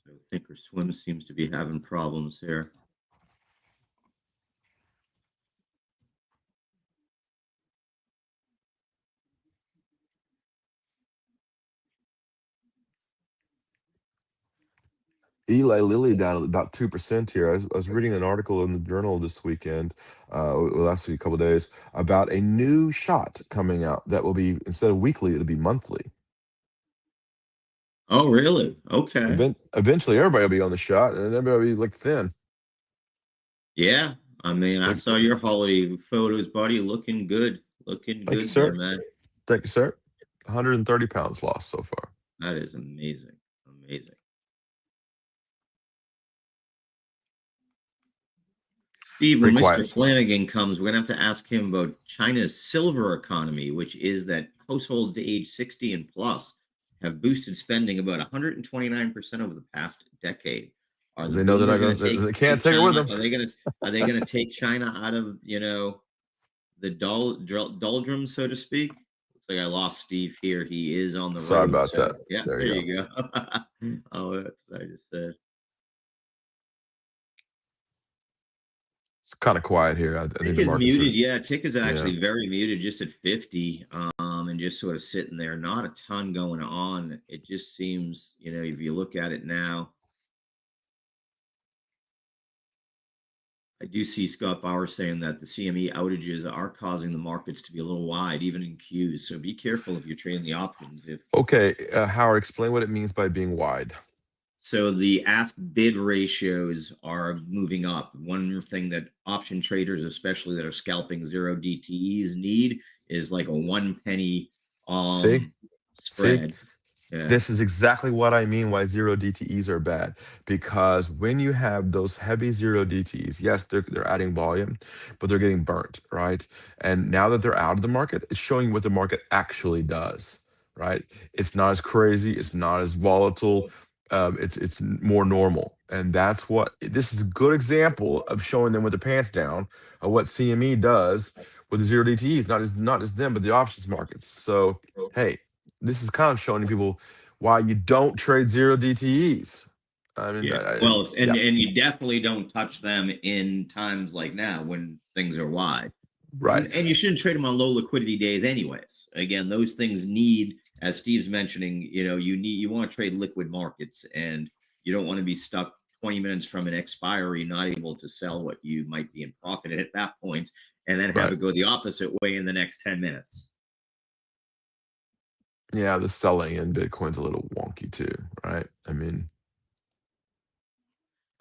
[SPEAKER 2] So Thinkorswim seems to be having problems here.
[SPEAKER 3] Eli Lilly down about 2% here. I was reading an article in the journal this weekend, last week, a couple of days, about a new shot coming out that will be, instead of weekly, it'll be monthly.
[SPEAKER 2] Oh, really? Okay.
[SPEAKER 3] Eventually, everybody will be on the shot, and everybody will be like thin.
[SPEAKER 2] Yeah. I mean, I
[SPEAKER 3] Thank,
[SPEAKER 2] saw your holiday photos, buddy. Looking good. Looking
[SPEAKER 3] thank you,
[SPEAKER 2] good there,
[SPEAKER 3] sir.
[SPEAKER 2] man.
[SPEAKER 3] Thank you, sir. 130 pounds lost so far.
[SPEAKER 2] That is amazing. Amazing. Steve, when
[SPEAKER 3] Pretty
[SPEAKER 2] Mr.
[SPEAKER 3] quiet.
[SPEAKER 2] Flanagan comes, we're going to have to ask him about China's silver economy, which is that households age 60 and plus have boosted spending about 129% over the past decade. Are the
[SPEAKER 3] They know they're not
[SPEAKER 2] boomers going
[SPEAKER 3] going
[SPEAKER 2] to
[SPEAKER 3] to. They
[SPEAKER 2] take
[SPEAKER 3] can't take it with
[SPEAKER 2] China?
[SPEAKER 3] them.
[SPEAKER 2] Are they going to take China out of, the doldrums, so to speak? Looks like I lost Steve here. He is on the
[SPEAKER 3] Sorry
[SPEAKER 2] road.
[SPEAKER 3] about
[SPEAKER 2] So
[SPEAKER 3] that.
[SPEAKER 2] yeah,
[SPEAKER 3] There
[SPEAKER 2] there
[SPEAKER 3] you go.
[SPEAKER 2] you go. Oh, that's what I just said.
[SPEAKER 3] It's kind of quiet here. I think
[SPEAKER 2] Tick
[SPEAKER 3] the
[SPEAKER 2] is
[SPEAKER 3] markets
[SPEAKER 2] muted.
[SPEAKER 3] are.
[SPEAKER 2] Yeah, Tick is
[SPEAKER 3] Yeah.
[SPEAKER 2] actually very muted, just at 50, and just sort of sitting there. Not a ton going on. It just seems, if you look at it now, I do see Scott Bauer saying that the CME outages are causing the markets to be a little wide, even in Qs. So be careful if you're trading the options. If
[SPEAKER 3] Okay, Howard, explain what it means by being wide.
[SPEAKER 2] So the ask bid ratios are moving up. One thing that option traders, especially that are scalping zero DTEs, need is like a 1 penny
[SPEAKER 3] See, see,
[SPEAKER 2] spread. Yeah.
[SPEAKER 3] this is exactly what I mean why zero DTEs are bad. Because when you have those heavy zero DTEs, yes, they're adding volume, but they're getting burnt, right? And now that they're out of the market, it's showing what the market actually does, right? It's not as crazy, it's not as volatile, it's more normal. And that's what this is a good example of showing them with the pants down of what CME does with the zero DTEs, not as them, but the options markets. So hey, this is kind of showing people why you don't trade zero DTEs. I mean,
[SPEAKER 2] Yeah. Well, and
[SPEAKER 3] yeah,
[SPEAKER 2] and you definitely don't touch them in times like now when things are wide.
[SPEAKER 3] right,
[SPEAKER 2] And you shouldn't trade them on low liquidity days anyways. Again, those things need, as Steve's mentioning, you want to trade liquid markets, and you don't want to be stuck 20 minutes from an expiry, not able to sell what you might be in profit at that point, and then have
[SPEAKER 3] right.
[SPEAKER 2] it go the opposite way in the next 10 minutes.
[SPEAKER 3] Yeah, the selling in Bitcoin's a little wonky too, right? I mean,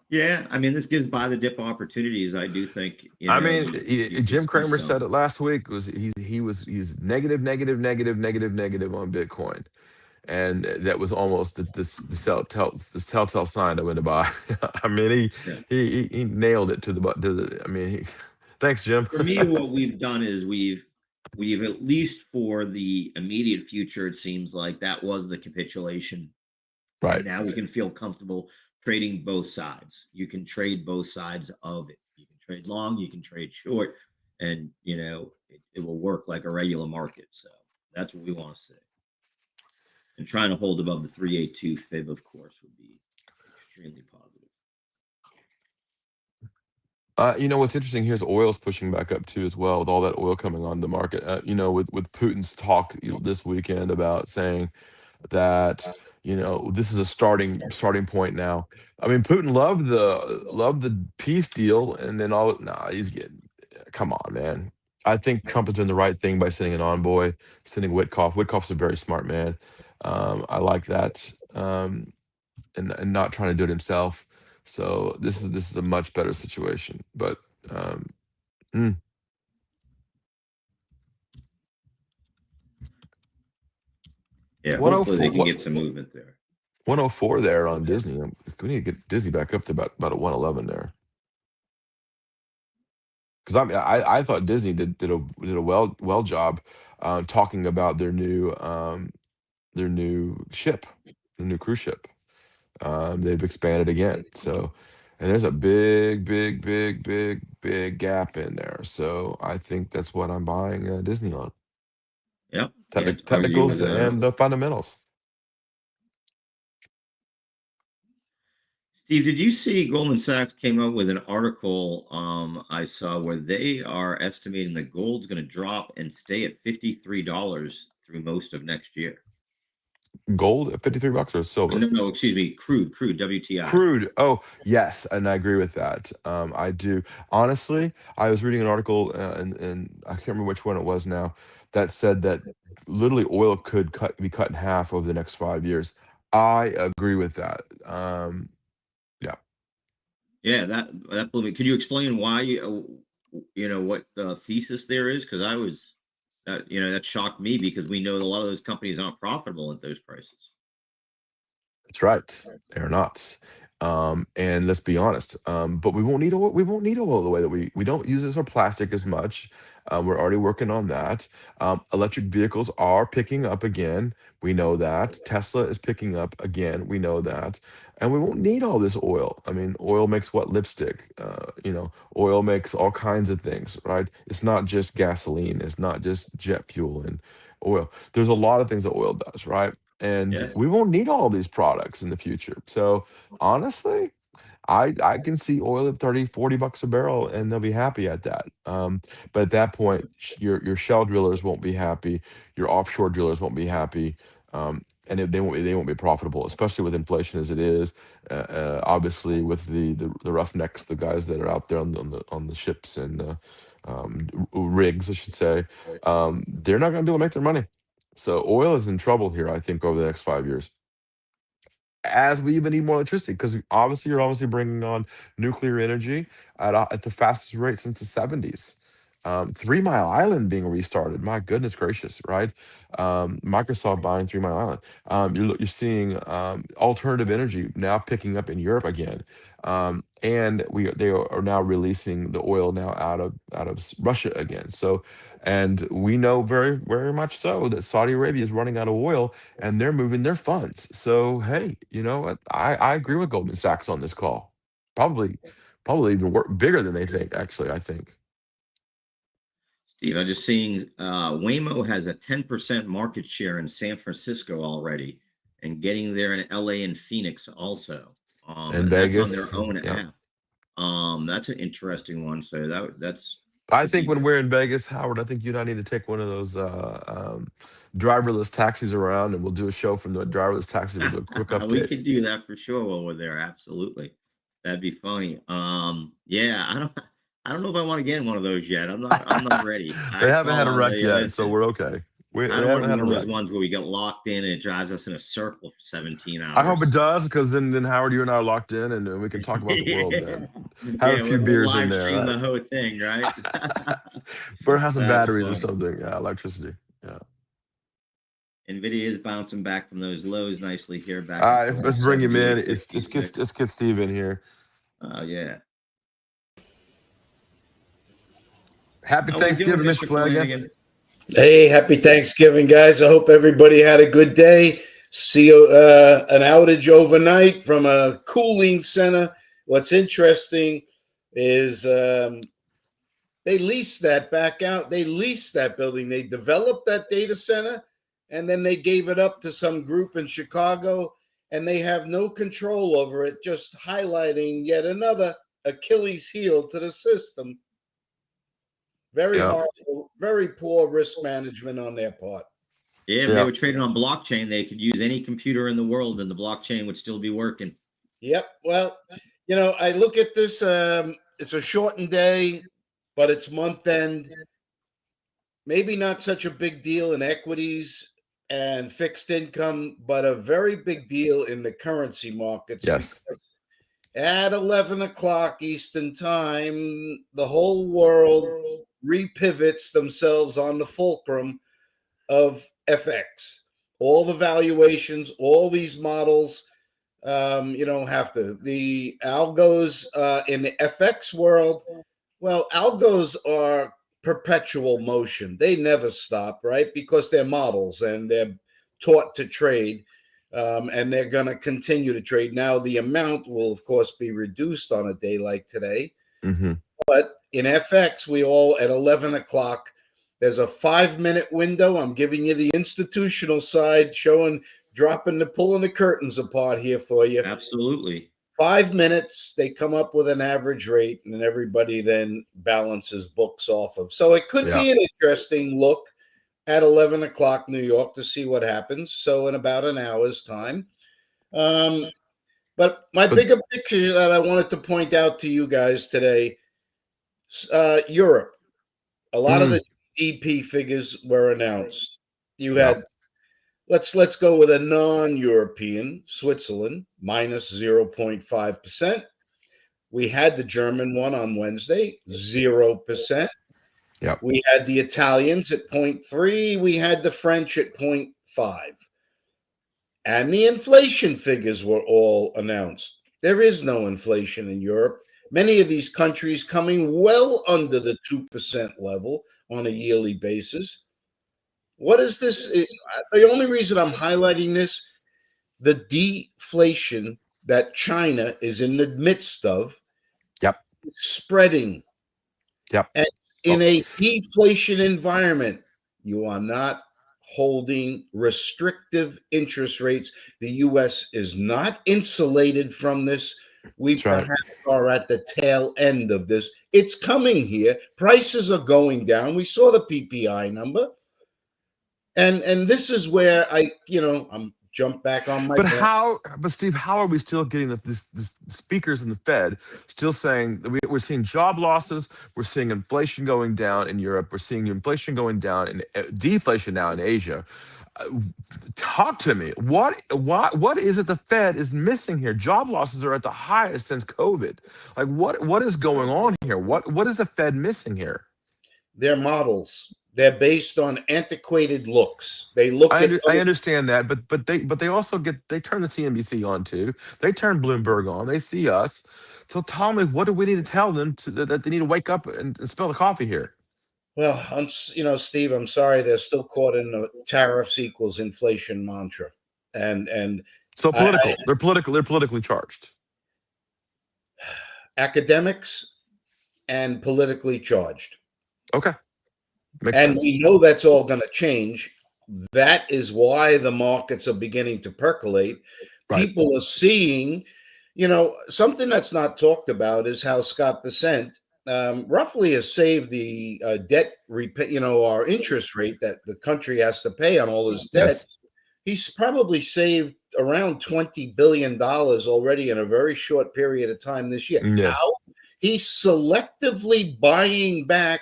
[SPEAKER 2] Yeah, I mean, this gives buy the dip opportunities. I do think, you could
[SPEAKER 3] Jim
[SPEAKER 2] see
[SPEAKER 3] Cramer said
[SPEAKER 2] some.
[SPEAKER 3] it last week. Was he's negative, negative, negative, negative, negative on Bitcoin, and that was almost this telltale sign I went to buy. I mean,
[SPEAKER 2] Yeah.
[SPEAKER 3] he nailed it to I mean, thanks, Jim.
[SPEAKER 2] For me, what we've done is we've at least for the immediate future, it seems like that was the capitulation. And
[SPEAKER 3] Right.
[SPEAKER 2] now we can feel comfortable trading both sides. You can trade both sides of it. You can trade long, you can trade short, and it will work like a regular market. So that's what we want to see. And trying to hold above the 382 fib, of course, would be extremely positive.
[SPEAKER 3] What's interesting here is oil's pushing back up too as well, with all that oil coming on the market. With Putin's talk this weekend about saying that this is a starting point now. I mean, Putin loved the peace deal, and then all. Nah, he's getting. Come on, man. I think Trump is doing the right thing by sending an envoy, sending Witkoff. Witkoff's a very smart man. I like that, and not trying to do it himself. So this is a much better situation. But um, mm,
[SPEAKER 2] Yeah, hopefully they
[SPEAKER 3] 104,
[SPEAKER 2] can get some movement there.
[SPEAKER 3] 104 there on Disney. We need to get Disney back up to about a 111 there. Because I thought Disney did a well job talking about their new ship, their new cruise ship. They've expanded again. So, and there's a big, big gap in there. So I think that's what I'm buying Disney on.
[SPEAKER 2] Yep. Yeah. Targeting
[SPEAKER 3] Technicals and the fundamentals.
[SPEAKER 2] Steve, did you see Goldman Sachs came out with an article I saw where they are estimating that gold's going to drop and stay at $53 through most of next year?
[SPEAKER 3] Gold at 53 bucks or silver?
[SPEAKER 2] No, excuse me, crude, WTI.
[SPEAKER 3] Crude. Oh, yes, and I agree with that. I do. Honestly, I was reading an article, and I can't remember which one it was now, that said that literally oil could be cut in half over the next 5 years. I agree with that. Yeah,
[SPEAKER 2] Yeah, that blew me. Could you explain why what the thesis there is? Because I was that shocked me because we know that a lot of those companies aren't profitable at those prices.
[SPEAKER 3] that's right. They're not. And let's be honest. But we won't need oil. We won't need oil the way that we don't use this for plastic as much. We're already working on that. Electric vehicles are picking up again. We know that. Tesla is picking up again. We know that. And we won't need all this oil. I mean, oil makes what? Lipstick. Oil makes all kinds of things, right? It's not just gasoline. It's not just jet fuel and oil. There's a lot of things that oil does, right? And
[SPEAKER 2] Yeah.
[SPEAKER 3] we won't need all these products in the future. So honestly, I can see oil at 30, $40 a barrel and they'll be happy at that. But at that point, your shell drillers won't be happy, your offshore drillers won't be happy. And if they won't be profitable, especially with inflation as it is. Obviously, with the roughnecks, the guys that are out there on the ships and rigs, I should say, they're not going to be able to make their money. So oil is in trouble here, I think, over the next 5 years. As we even need more electricity, because you're obviously bringing on nuclear energy at the fastest rate since the 70s. 3 Mile Island being restarted. My goodness gracious, right? Microsoft buying 3 Mile Island. You're seeing alternative energy now picking up in Europe again, and they are now releasing the oil now out of Russia again. So, and we know very very much so that Saudi Arabia is running out of oil and they're moving their funds. So hey, you know what? I agree with Goldman Sachs on this call. Probably, probably even bigger than they think. Actually, I think.
[SPEAKER 2] Steve, I'm just seeing Waymo has a 10% market share in San Francisco already and getting there in LA and Phoenix also.
[SPEAKER 3] And
[SPEAKER 2] And that's on their
[SPEAKER 3] Vegas,
[SPEAKER 2] own
[SPEAKER 3] yeah.
[SPEAKER 2] app. That's an interesting one. So that's
[SPEAKER 3] I
[SPEAKER 2] could
[SPEAKER 3] think
[SPEAKER 2] be
[SPEAKER 3] when we're in Vegas, Howard, I think you and I need to take one of those driverless taxis around, and we'll do a show from the driverless taxi. We'll do a quick
[SPEAKER 2] we
[SPEAKER 3] update.
[SPEAKER 2] could do that for sure while we're there. Absolutely. That'd be funny. Yeah, I don't know if I want to get in one of those yet. I'm not ready.
[SPEAKER 3] They
[SPEAKER 2] I
[SPEAKER 3] haven't
[SPEAKER 2] call
[SPEAKER 3] had a
[SPEAKER 2] on
[SPEAKER 3] wreck
[SPEAKER 2] the
[SPEAKER 3] yet, so
[SPEAKER 2] listen.
[SPEAKER 3] we're okay.
[SPEAKER 2] I
[SPEAKER 3] They
[SPEAKER 2] don't want to
[SPEAKER 3] haven't
[SPEAKER 2] be
[SPEAKER 3] had a
[SPEAKER 2] one of those
[SPEAKER 3] wreck.
[SPEAKER 2] ones where we get locked in and it drives us in a circle for 17
[SPEAKER 3] I hope it
[SPEAKER 2] hours.
[SPEAKER 3] does, because then Howard, you and I are locked in, and we can talk about the world.
[SPEAKER 2] Yeah.
[SPEAKER 3] Then have a
[SPEAKER 2] Yeah,
[SPEAKER 3] few
[SPEAKER 2] we'll
[SPEAKER 3] beers in
[SPEAKER 2] live
[SPEAKER 3] there,
[SPEAKER 2] stream
[SPEAKER 3] right?
[SPEAKER 2] the whole thing, right?
[SPEAKER 3] Burn have some
[SPEAKER 2] That's
[SPEAKER 3] batteries or
[SPEAKER 2] funny.
[SPEAKER 3] something. Yeah, electricity. Yeah.
[SPEAKER 2] Nvidia is bouncing back from those lows nicely here,
[SPEAKER 3] All
[SPEAKER 2] back up
[SPEAKER 3] right,
[SPEAKER 2] to
[SPEAKER 3] let's bring him in.
[SPEAKER 2] $178.56.
[SPEAKER 3] Let's get Steve in here.
[SPEAKER 2] Yeah.
[SPEAKER 3] Happy
[SPEAKER 2] How we doing,
[SPEAKER 3] Thanksgiving, Mr.
[SPEAKER 2] Mr.
[SPEAKER 3] Flanagan.
[SPEAKER 2] Flanagan?
[SPEAKER 4] Hey, happy Thanksgiving, guys. I hope everybody had a good day. See an outage overnight from a cooling center. What's interesting is they leased that back out. They leased that building. They developed that data center, and then they gave it up to some group in Chicago, and they have no control over it, just highlighting yet another Achilles heel to the system. Very
[SPEAKER 3] Yeah.
[SPEAKER 4] horrible, very poor risk management on their part.
[SPEAKER 2] Yeah, if they
[SPEAKER 3] Yeah.
[SPEAKER 2] were trading on blockchain, they could use any computer in the world and the blockchain would still be working.
[SPEAKER 4] Yep. Well, I look at this. It's a shortened day, but it's month end. Maybe not such a big deal in equities and fixed income, but a very big deal in the currency markets.
[SPEAKER 3] Yes.
[SPEAKER 4] At 11 o'clock Eastern time, the whole world repivots themselves on the fulcrum of FX. All the valuations, all these models, you don't have to. The algos in the FX world, well, algos are perpetual motion. They never stop, right? Because they're models and they're taught to trade. and they're going to continue to trade. Now, the amount will, of course, be reduced on a day like today.
[SPEAKER 3] Mm-hmm.
[SPEAKER 4] But in FX, we all at 11 o'clock, there's a 5-minute window. I'm giving you the institutional side, pulling the curtains apart here for you.
[SPEAKER 2] Absolutely.
[SPEAKER 4] 5 minutes, they come up with an average rate, and then everybody then balances books off of. So it could be an interesting look at 11 o'clock New York to see what happens. So in about an hour's time. But my bigger picture that I wanted to point out to you guys today, Europe. A lot of the GDP figures were announced. You had, let's go with a non-European, Switzerland, minus 0.5%. We had the German one on Wednesday, 0%.
[SPEAKER 3] Yep.
[SPEAKER 4] We had the Italians at 0.3. We had the French at 0.5. And the inflation figures were all announced. There is no inflation in Europe. Many of these countries coming well under the 2% level on a yearly basis. What is this? The only reason I'm highlighting this, the deflation that China is in the midst of, spreading. And in a deflation environment, you are not holding restrictive interest rates. The U.S. is not insulated from this. We perhaps are at the tail end of this. It's coming here. Prices are going down. We saw the PPI number. And this is where I'm jump back on my
[SPEAKER 3] But Steve, how are we still getting the speakers in the Fed still saying that we're seeing job losses, we're seeing inflation going down in Europe, we're seeing inflation going down and deflation now in Asia? Talk to me. What is it the Fed is missing here? Job losses are at the highest since COVID. Like what is going on here? What is the Fed missing here?
[SPEAKER 4] Their models. They're based on antiquated looks. They look
[SPEAKER 3] I understand that, but they also they turn the CNBC on too. They turn Bloomberg on. They see us. So tell me, what do we need to tell them that they need to wake up and spill the coffee here?
[SPEAKER 4] Well, Steve, I'm sorry, they're still caught in the tariffs equals inflation mantra, and
[SPEAKER 3] so political. They're political. They're politically charged.
[SPEAKER 4] Academics and politically charged.
[SPEAKER 3] Okay. Makes
[SPEAKER 4] and
[SPEAKER 3] sense.
[SPEAKER 4] We know that's all going to change. That is why the markets are beginning to percolate. Right. People are seeing, something that's not talked about is how Scott Bessent roughly has saved the debt, our interest rate that the country has to pay on all his debt. Yes. He's probably saved around $20 billion already in a very short period of time this year.
[SPEAKER 3] Yes.
[SPEAKER 4] How? He's selectively buying back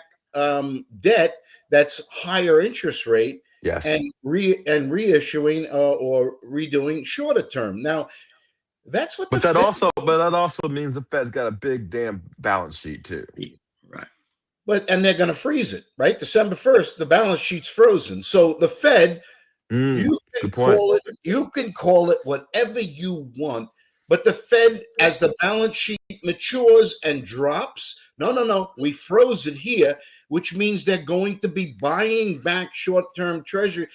[SPEAKER 4] debt that's higher interest rate,
[SPEAKER 3] yes,
[SPEAKER 4] and reissuing or redoing shorter term. Now, that's what.
[SPEAKER 3] But that also means the Fed's got a big damn balance sheet too,
[SPEAKER 2] right?
[SPEAKER 4] And they're going to freeze it, right? December 1st, the balance sheet's frozen. So the Fed, you can call it whatever you want. But the Fed, as the balance sheet matures and drops, no, we froze it here, which means they're going to be buying back short-term treasury.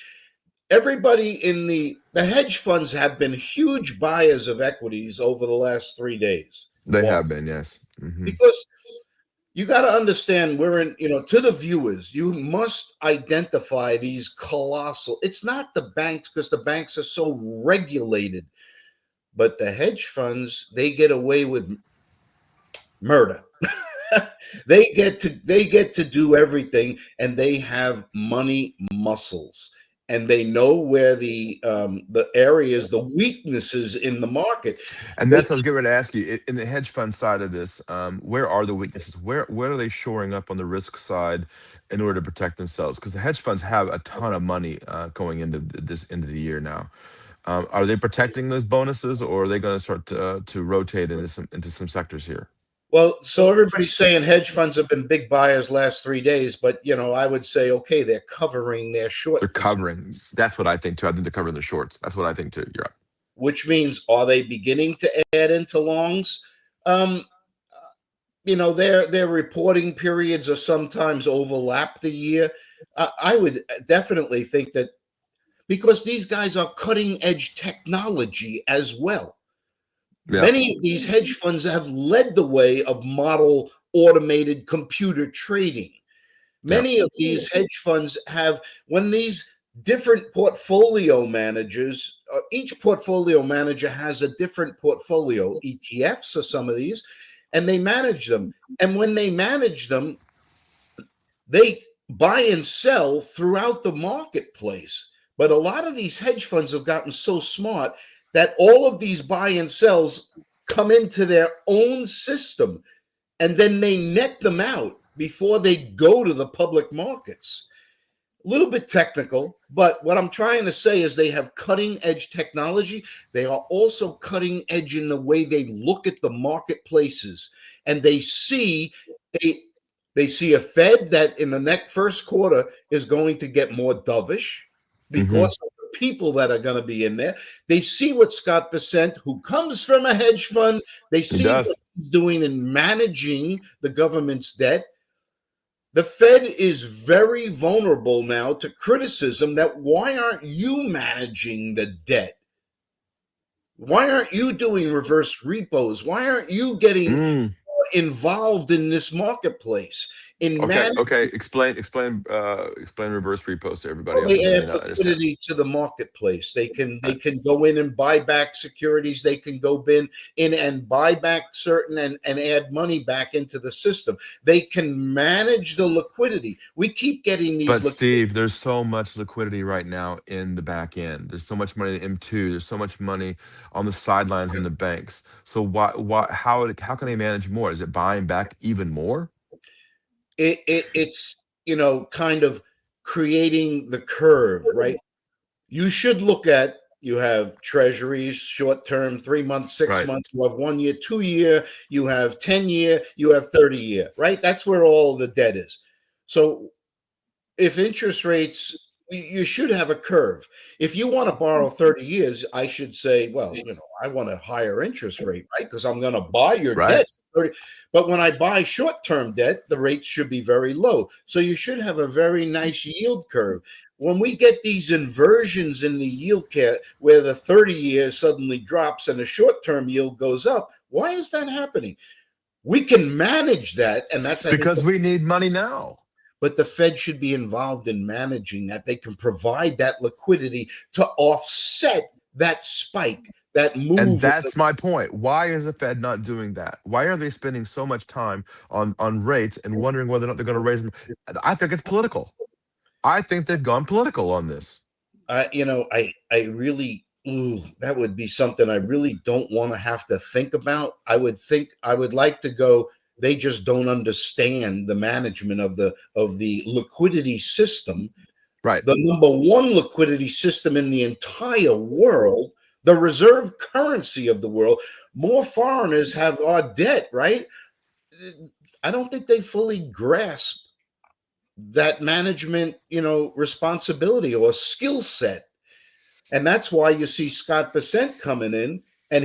[SPEAKER 4] Everybody in the hedge funds have been huge buyers of equities over the last 3 days.
[SPEAKER 3] They have been, yes. Mm-hmm.
[SPEAKER 4] Because you got to understand, we're in, to the viewers, you must identify these colossal, it's not the banks because the banks are so regulated. But the hedge funds, they get away with murder. They get to do everything, and they have money muscles, and they know where the areas, the weaknesses in the market.
[SPEAKER 3] And that's what I was getting ready to ask you. In the hedge fund side of this, where are the weaknesses? Where are they shoring up on the risk side in order to protect themselves? Because the hedge funds have a ton of money going into this end of the year now. Are they protecting those bonuses, or are they going to start to rotate into some sectors here?
[SPEAKER 4] Well, so everybody's saying hedge funds have been big buyers last 3 days, but I would say, okay, they're covering their short.
[SPEAKER 3] They're covering. That's what I think too. I think they're covering the shorts. That's what I think too. You're right.
[SPEAKER 4] Which means, are they beginning to add into longs? Their reporting periods are sometimes overlap the year. I would definitely think that because these guys are cutting edge technology as well.
[SPEAKER 3] Yeah.
[SPEAKER 4] Many of these hedge funds have led the way of model automated computer trading. Many of these hedge funds have, when these different portfolio managers, each portfolio manager has a different portfolio, ETFs or some of these, and they manage them. And when they manage them, they buy and sell throughout the marketplace. But a lot of these hedge funds have gotten so smart that all of these buy and sells come into their own system, and then they net them out before they go to the public markets. A little bit technical, but what I'm trying to say is they have cutting edge technology. They are also cutting edge in the way they look at the marketplaces, and they see a Fed that in the next first quarter is going to get more dovish because of the people that are going to be in there. They see what Scott Bessent, who comes from a hedge fund, they see what he's doing in managing the government's debt. The Fed is very vulnerable now to criticism that why aren't you managing the debt? Why aren't you doing reverse repos? Why aren't you getting involved in this marketplace?
[SPEAKER 3] Okay. Explain reverse repos to everybody
[SPEAKER 4] Well,
[SPEAKER 3] else
[SPEAKER 4] they
[SPEAKER 3] that may
[SPEAKER 4] add
[SPEAKER 3] not understand.
[SPEAKER 4] liquidity to the marketplace. They can go in and buy back securities. They can go in and buy back certain and add money back into the system. They can manage the liquidity. We keep getting these.
[SPEAKER 3] But Steve, there's so much liquidity right now in the back end. There's so much money in M2. There's so much money on the sidelines in the banks. So how can they manage more? Is it buying back even more?
[SPEAKER 4] It's kind of creating the curve, right? You should look at, you have treasuries, short term, 3 months, 6 months, you have 1 year, 2 year, you have 10 year, you have 30 year, right? That's where all the debt is. So if interest rates, you should have a curve. If you want to borrow 30 years, I should say, well, I want a higher interest rate, right? Because I'm going to buy your debt. But when I buy short-term debt, the rates should be very low. So you should have a very nice yield curve. When we get these inversions in the yield curve where the 30-year suddenly drops and the short-term yield goes up, why is that happening? We can manage that, and that's
[SPEAKER 3] because we need money now.
[SPEAKER 4] But the Fed should be involved in managing that. They can provide that liquidity to offset that spike, that move.
[SPEAKER 3] And that's my point. Why is the Fed not doing that? Why are they spending so much time on rates and wondering whether or not they're going to raise them? I think it's political. I think they've gone political on this.
[SPEAKER 4] I really, that would be something I really don't want to have to think about. I would like to go, they just don't understand the management of the liquidity system.
[SPEAKER 3] Right.
[SPEAKER 4] The number one liquidity system in the entire world, the reserve currency of the world. More foreigners have our debt, right? I don't think they fully grasp that management, responsibility or skill set. And that's why you see Scott Bessent coming in, and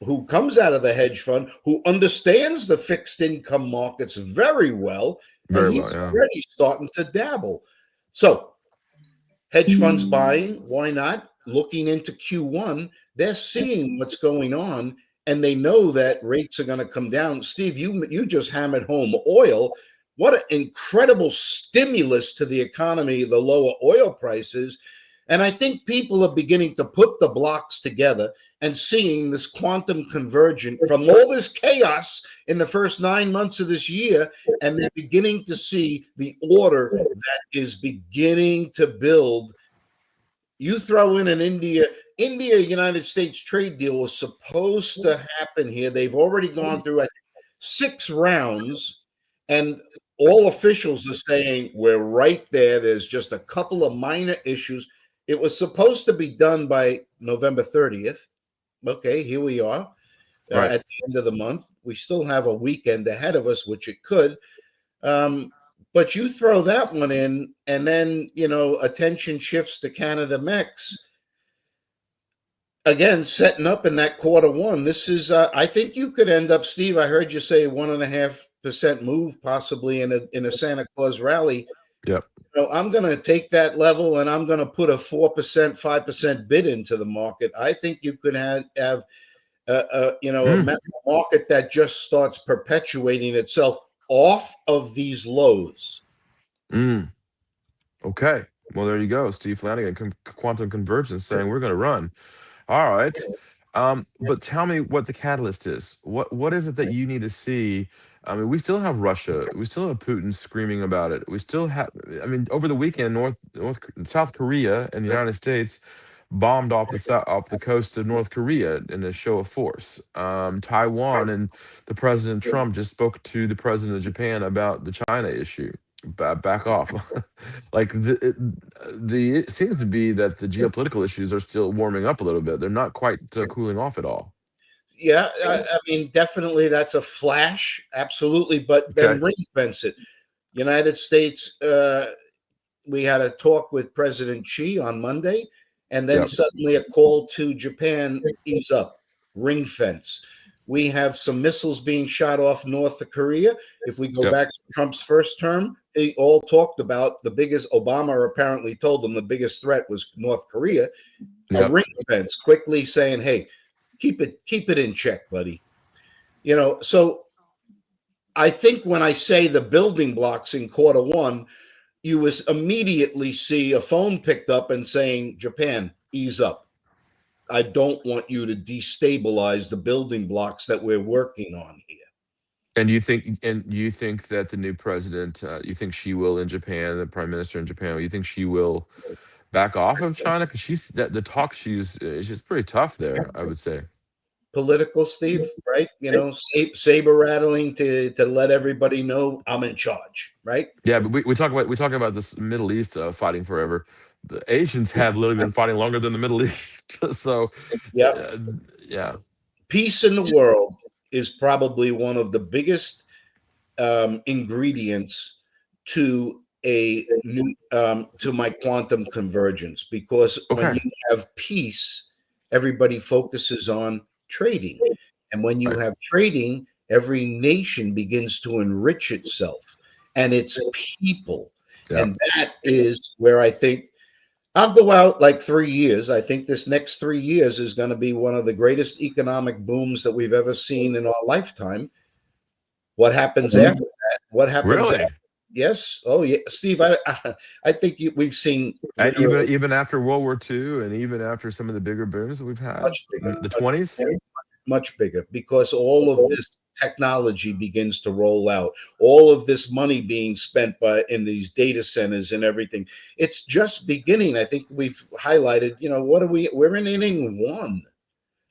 [SPEAKER 4] who comes out of the hedge fund, who understands the fixed income markets very well, and he's already starting to dabble. So hedge funds buying, why not? Looking into Q1, they're seeing what's going on, and they know that rates are going to come down. Steve, you just hammered home oil. What an incredible stimulus to the economy, the lower oil prices. And I think people are beginning to put the blocks together and seeing this quantum convergence from all this chaos in the first 9 months of this year. And they're beginning to see the order that is beginning to build. You throw in an India-United States trade deal was supposed to happen here. They've already gone through, I think, 6 rounds, and all officials are saying we're right there. There's just a couple of minor issues. It was supposed to be done by November 30th. Okay, here we are at the end of the month. We still have a weekend ahead of us, which it could. But you throw that one in, and then, attention shifts to Canada Mex. Again, setting up in that Q1. This is, I think you could end up, Steve, I heard you say 1.5% move possibly in a Santa Claus rally.
[SPEAKER 3] Yep.
[SPEAKER 4] I'm going to take that level and I'm going to put a 4%, 5% bid into the market. I think you could have a market that just starts perpetuating itself off of these lows.
[SPEAKER 3] Okay. Well, there you go. Steve Flanagan, Quantum Convergence, saying we're going to run. All right. But tell me what the catalyst is. What is it that you need to see? I mean, we still have Russia. We still have Putin screaming about it. We still have. I mean, over the weekend, South Korea and the United States bombed off the coast of North Korea in a show of force. Taiwan and the President Trump just spoke to the President of Japan about the China issue. Back off. Like it seems to be that the geopolitical issues are still warming up a little bit. They're not quite cooling off at all.
[SPEAKER 4] Yeah, I mean, definitely that's a flash, absolutely. But then ring fence it. United States, we had a talk with President Xi on Monday, and then suddenly a call to Japan, ease up, ring fence. We have some missiles being shot off North Korea. If we go back to Trump's first term, they all talked about the biggest. Obama apparently told them the biggest threat was North Korea. A ring fence, quickly saying, "Hey, keep it in check, buddy." So I think when I say the building blocks in quarter one, you was immediately see a phone picked up and saying, "Japan, ease up. I don't want you to destabilize the building blocks that we're working on here."
[SPEAKER 3] And you think that the new president, you think she will in Japan, the prime minister in Japan, you think she will back off of China? Because the talk she's pretty tough there, I would say.
[SPEAKER 4] Political, Steve, right? Saber rattling to let everybody know I'm in charge, right?
[SPEAKER 3] Yeah, but we talk about this Middle East fighting forever. The Asians have literally been fighting longer than the Middle East. So yeah,
[SPEAKER 4] peace in the world is probably one of the biggest ingredients to a new to my quantum convergence, because when you have peace, everybody focuses on trading, and when you have trading, every nation begins to enrich itself and its people, and that is where I think I'll go out like 3 years. I think this next 3 years is going to be one of the greatest economic booms that we've ever seen in our lifetime. What happens after that? What happens?
[SPEAKER 3] Really?
[SPEAKER 4] Yes. Oh, yeah, Steve. I think we've seen
[SPEAKER 3] even after World War II, and even after some of the bigger booms that we've had, the 20s,
[SPEAKER 4] much bigger, because all of this technology begins to roll out, all of this money being spent in these data centers and everything. It's just beginning. I think we've highlighted. We're in inning 1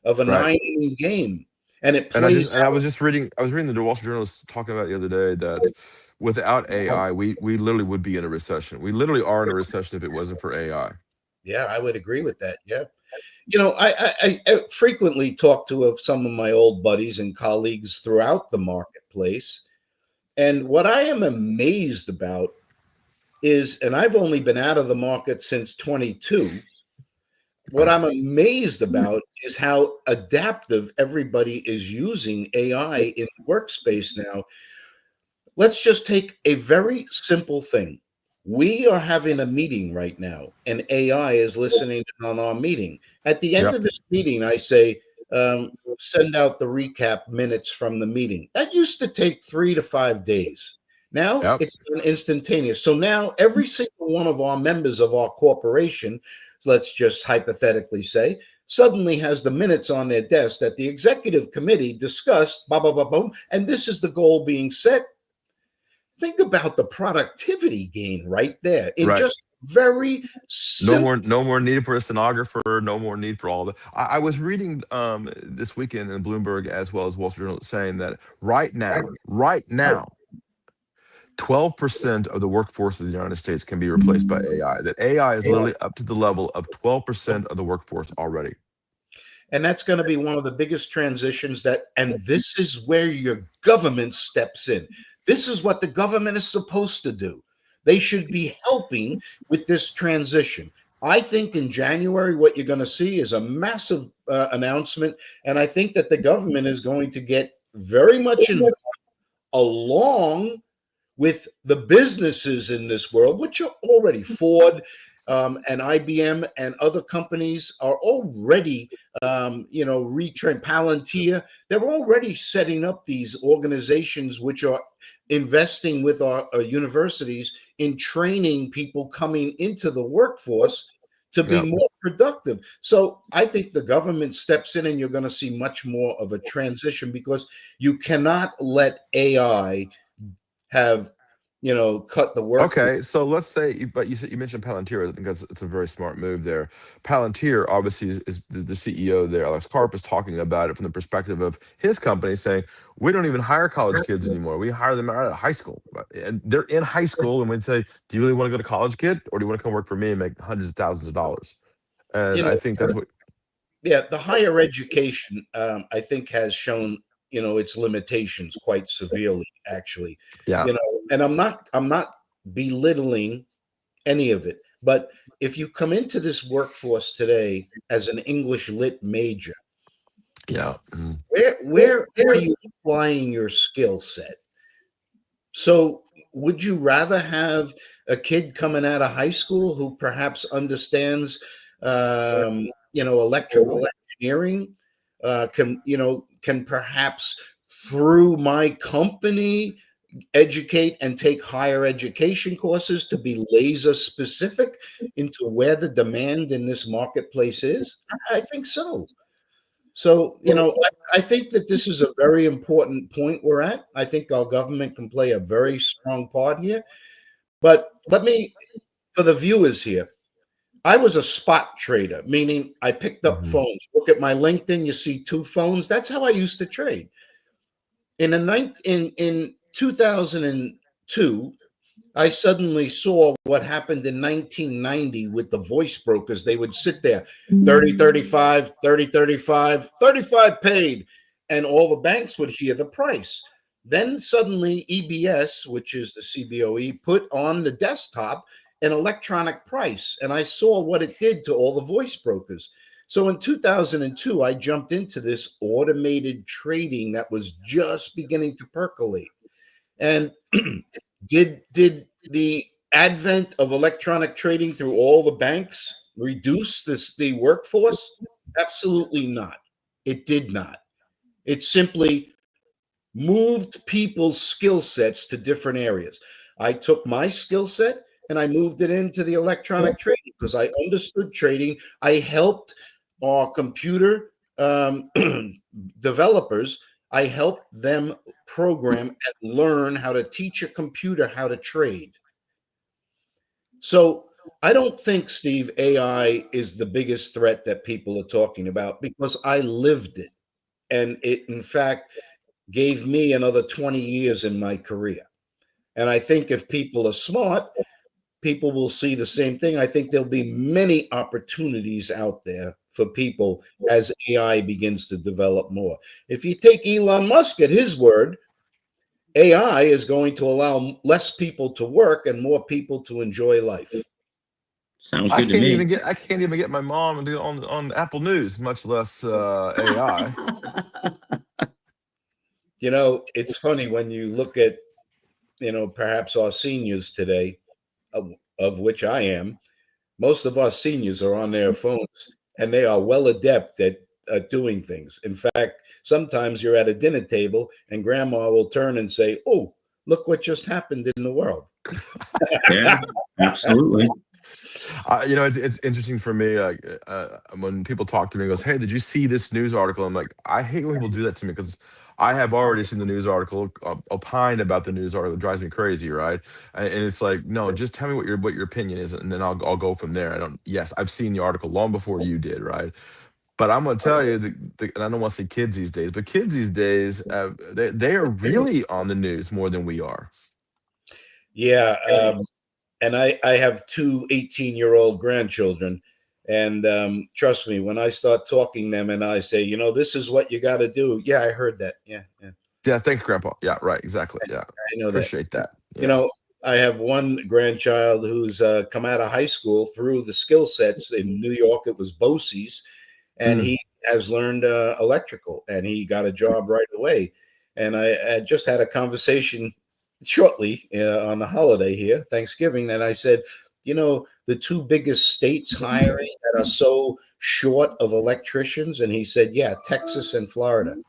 [SPEAKER 4] of a 9-inning game, and it plays.
[SPEAKER 3] And I was reading the Wall Street Journal was talking about the other day that without AI, we literally would be in a recession. We literally are in a recession if it wasn't for AI.
[SPEAKER 4] Yeah, I would agree with that. Yeah. I frequently talk to some of my old buddies and colleagues throughout the marketplace. And what I am amazed about is, and I've only been out of the market since 22, what I'm amazed about is how adaptive everybody is using AI in the workspace now. Let's just take a very simple thing. We are having a meeting right now, and AI is listening on our meeting. At the end of this meeting, I say, send out the recap minutes from the meeting. That used to take 3 to 5 days. Now it's instantaneous. So now every single one of our members of our corporation, let's just hypothetically say, suddenly has the minutes on their desk that the executive committee discussed, and this is the goal being set. Think about the productivity gain right there. Just very simple.
[SPEAKER 3] No more need for a stenographer. No more need for all that. I was reading this weekend in Bloomberg as well as Wall Street Journal saying that right now, 12% of the workforce of the United States can be replaced by AI. That AI is literally up to the level of 12% of the workforce already.
[SPEAKER 4] And that's going to be one of the biggest transitions and this is where your government steps in. This is what the government is supposed to do. They should be helping with this transition. I think in January, what you're going to see is a massive announcement. And I think that the government is going to get very much involved along with the businesses in this world, which are already Ford and IBM and other companies are already, retrain Palantir. They're already setting up these organizations which are investing with our universities in training people coming into the workforce to be more productive. So I think the government steps in and you're going to see much more of a transition because you cannot let AI have, cut the work.
[SPEAKER 3] Okay, so let's say, but you mentioned Palantir. I think it's a very smart move there. Palantir obviously is the CEO there. Alex Karp is talking about it from the perspective of his company, saying we don't even hire college kids anymore. We hire them out of high school, and they're in high school. And we'd say, do you really want to go to college, kid, or do you want to come work for me and make hundreds of thousands of dollars? And
[SPEAKER 4] You know,
[SPEAKER 3] I think that's what.
[SPEAKER 4] yeah, the higher education, I think, has shown, its limitations quite severely, actually.
[SPEAKER 3] Yeah.
[SPEAKER 4] And I'm not belittling any of it, but if you come into this workforce today as an English lit major,
[SPEAKER 3] Yeah.
[SPEAKER 4] where are you applying your skill set? So would you rather have a kid coming out of high school who perhaps understands, electrical engineering, can perhaps through my company educate and take higher education courses to be laser specific into where the demand in this marketplace is? I think so. So, I think that this is a very important point we're at. I think our government can play a very strong part here. But for the viewers here, I was a spot trader, meaning I picked up phones. Look at my LinkedIn, you see 2 phones. That's how I used to trade. In 2002, I suddenly saw what happened in 1990 with the voice brokers. They would sit there, 30, 35, 30, 35, 35 paid, and all the banks would hear the price. Then suddenly EBS, which is the CBOE, put on the desktop an electronic price, and I saw what it did to all the voice brokers. So in 2002, I jumped into this automated trading that was just beginning to percolate. And did the advent of electronic trading through all the banks reduce the workforce? Absolutely not. It did not. It simply moved people's skill sets to different areas. I took my skill set and I moved it into the electronic trading because I understood trading. I helped our computer developers. I helped them program and learn how to teach a computer how to trade. So I don't think, Steve, AI is the biggest threat that people are talking about because I lived it. And it, in fact, gave me another 20 years in my career. And I think if people are smart, people will see the same thing. I think there'll be many opportunities out there for people as AI begins to develop more. If you take Elon Musk at his word, AI is going to allow less people to work and more people to enjoy life.
[SPEAKER 2] Sounds good to me.
[SPEAKER 3] I can't even get my mom to do on Apple News, much less AI.
[SPEAKER 4] It's funny when you look at, perhaps our seniors today, of which I am. Most of our seniors are on their phones and they are well adept at doing things. In fact, sometimes you're at a dinner table and grandma will turn and say, "Oh, look what just happened in the world."
[SPEAKER 2] Yeah, absolutely.
[SPEAKER 3] It's interesting for me. When people talk to me, and goes, "Hey, did you see this news article?" I'm like, I hate when people do that to me because I have already seen the news article, opined about the news article. It drives me crazy, right? And it's like, no, just tell me what your opinion is, and then I'll go from there. Yes, I've seen the article long before you did, right? But I'm going to tell you, and I don't want to say kids these days, but kids these days, they are really on the news more than we are.
[SPEAKER 4] Yeah. And I have 2 18-year-old grandchildren. And trust me, when I start talking them and I say, this is what you got to do. Yeah, I heard that. Yeah.
[SPEAKER 3] Yeah, thanks, Grandpa. Yeah, right. Exactly. Yeah.
[SPEAKER 4] I know
[SPEAKER 3] Appreciate that.
[SPEAKER 4] Yeah. I have one grandchild who's come out of high school through the skill sets in New York. It was BOCES. And he has learned electrical and he got a job right away. And I just had a conversation shortly on the holiday here, Thanksgiving, and I said, the two biggest states hiring that are so short of electricians, and he said, yeah, Texas and Florida.
[SPEAKER 3] And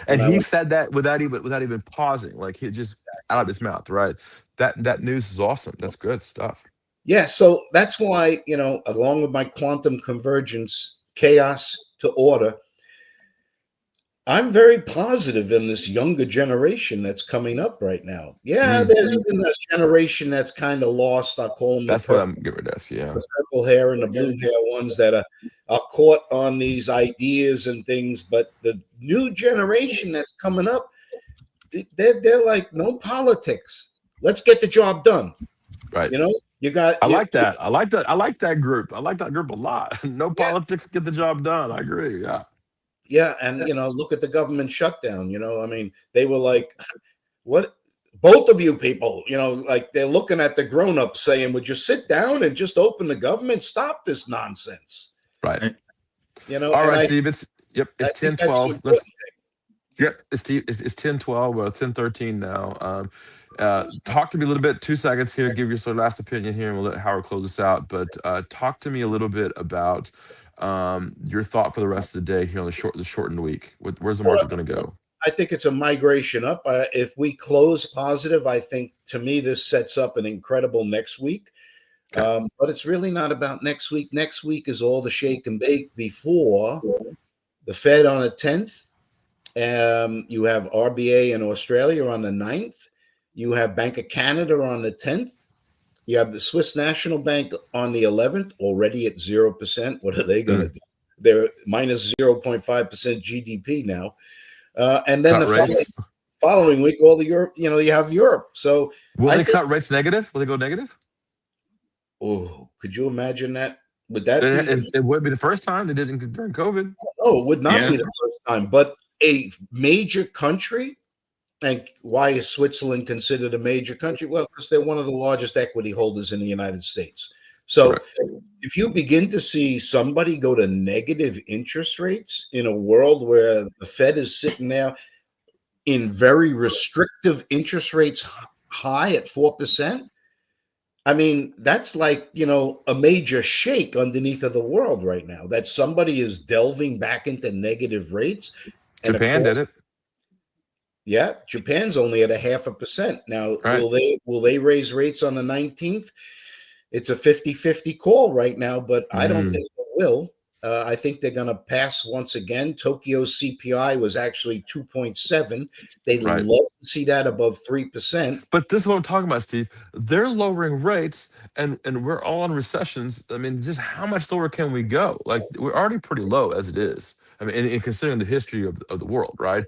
[SPEAKER 4] And I
[SPEAKER 3] he
[SPEAKER 4] went,
[SPEAKER 3] said that without even pausing, like he just out of his mouth, right? That news is awesome. That's good stuff.
[SPEAKER 4] yeah, so that's why, along with my quantum convergence, chaos to order, I'm very positive in this younger generation that's coming up right now. Yeah,
[SPEAKER 3] Mm,
[SPEAKER 4] there's even that generation that's kind of lost. I call them the
[SPEAKER 3] that's what I'm getting ready to ask you. Yeah,
[SPEAKER 4] purple hair and the blue hair ones that are caught on these ideas and things. But the new generation that's coming up, they're like, no politics. Let's get the job done.
[SPEAKER 3] right.
[SPEAKER 4] You got
[SPEAKER 3] I
[SPEAKER 4] you.
[SPEAKER 3] like that. I like that. I like that group. I like that group a lot. No
[SPEAKER 4] Yeah,
[SPEAKER 3] politics, get the job done. I agree. Yeah.
[SPEAKER 4] yeah, and look at the government shutdown. I mean, they were like, what? Both of you people, like they're looking at the grown-ups saying, would you sit down and just open the government? Stop this nonsense.
[SPEAKER 3] Right.
[SPEAKER 2] And
[SPEAKER 3] All
[SPEAKER 4] And
[SPEAKER 3] right,
[SPEAKER 4] I
[SPEAKER 3] Steve.
[SPEAKER 4] I
[SPEAKER 3] It's
[SPEAKER 4] think
[SPEAKER 3] ten
[SPEAKER 4] that's the
[SPEAKER 3] twelve.
[SPEAKER 4] important.
[SPEAKER 3] Yep. It's 10:12. 10:13 now. Talk to me a little bit. 2 seconds here. Give your sort of last opinion here, and we'll let Howard close this out. But talk to me a little bit about your thought for the rest of the day here on the shortened week. Where's the market going to go?
[SPEAKER 4] I think it's a migration up. If we close positive, I think to me this sets up an incredible next week.
[SPEAKER 3] Okay.
[SPEAKER 4] But it's really not about next week. Next week is all the shake and bake before the Fed on the 10th. You have RBA in Australia on the 9th. You have Bank of Canada on the 10th. You have the Swiss National Bank on the 11th, already at 0%. What are they going to do? They're minus 0.5% GDP now. And then
[SPEAKER 3] Cut rates.
[SPEAKER 4] following week, all the Europe, you have Europe. So
[SPEAKER 3] Will
[SPEAKER 4] I
[SPEAKER 3] they
[SPEAKER 4] think,
[SPEAKER 3] cut rates negative? Will they go negative?
[SPEAKER 4] oh, could you imagine that? Would that be?
[SPEAKER 3] It would be the first time they did it during COVID.
[SPEAKER 4] No, it would not
[SPEAKER 2] Yeah.
[SPEAKER 4] be the first time. But a major country, and why is Switzerland considered a major country? Well, because they're one of the largest equity holders in the United States. So
[SPEAKER 3] Correct.
[SPEAKER 4] if you begin to see somebody go to negative interest rates in a world where the Fed is sitting there in very restrictive interest rates high at 4%, I mean, that's like, a major shake underneath of the world right now, that somebody is delving back into negative rates. And of
[SPEAKER 3] Japan did
[SPEAKER 4] course,
[SPEAKER 3] it.
[SPEAKER 4] yeah, Japan's only at 0.5%. Now,
[SPEAKER 3] Right.
[SPEAKER 4] will they raise rates on the 19th? It's a 50-50 call right now, but I don't think they will. I think they're going to pass once again. Tokyo's CPI was actually 2.7. They'd
[SPEAKER 3] Right.
[SPEAKER 4] love to see that above 3%.
[SPEAKER 3] But this is what I'm talking about, Steve. They're lowering rates, and we're all in recessions. I mean, just how much lower can we go? Like we're already pretty low as it is. I mean, in considering the history of the world, right?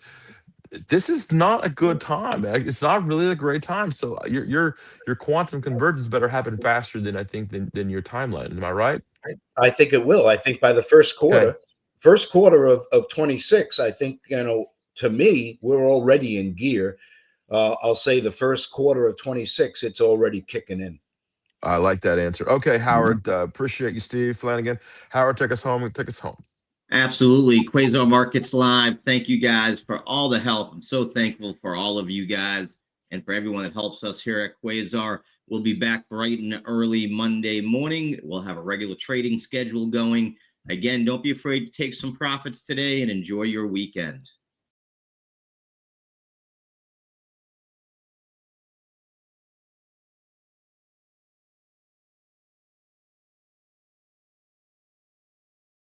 [SPEAKER 3] This is not a good time. It's not really a great time. So your quantum convergence better happen faster than I think than your timeline. Am I right?
[SPEAKER 4] I think it will. I think by the first
[SPEAKER 3] Okay.
[SPEAKER 4] quarter of 26, I think, to me, we're already in gear. I'll say the first quarter of 26, it's already kicking in.
[SPEAKER 3] I like that answer. Okay, Howard. Appreciate you, Steve Flanagan. Howard, take us home. Take us home.
[SPEAKER 2] Absolutely. Quasar Markets Live. Thank you guys for all the help. I'm so thankful for all of you guys and for everyone that helps us here at Quasar. We'll be back bright and early Monday morning. We'll have a regular trading schedule going. Again, don't be afraid to take some profits today and enjoy your weekend.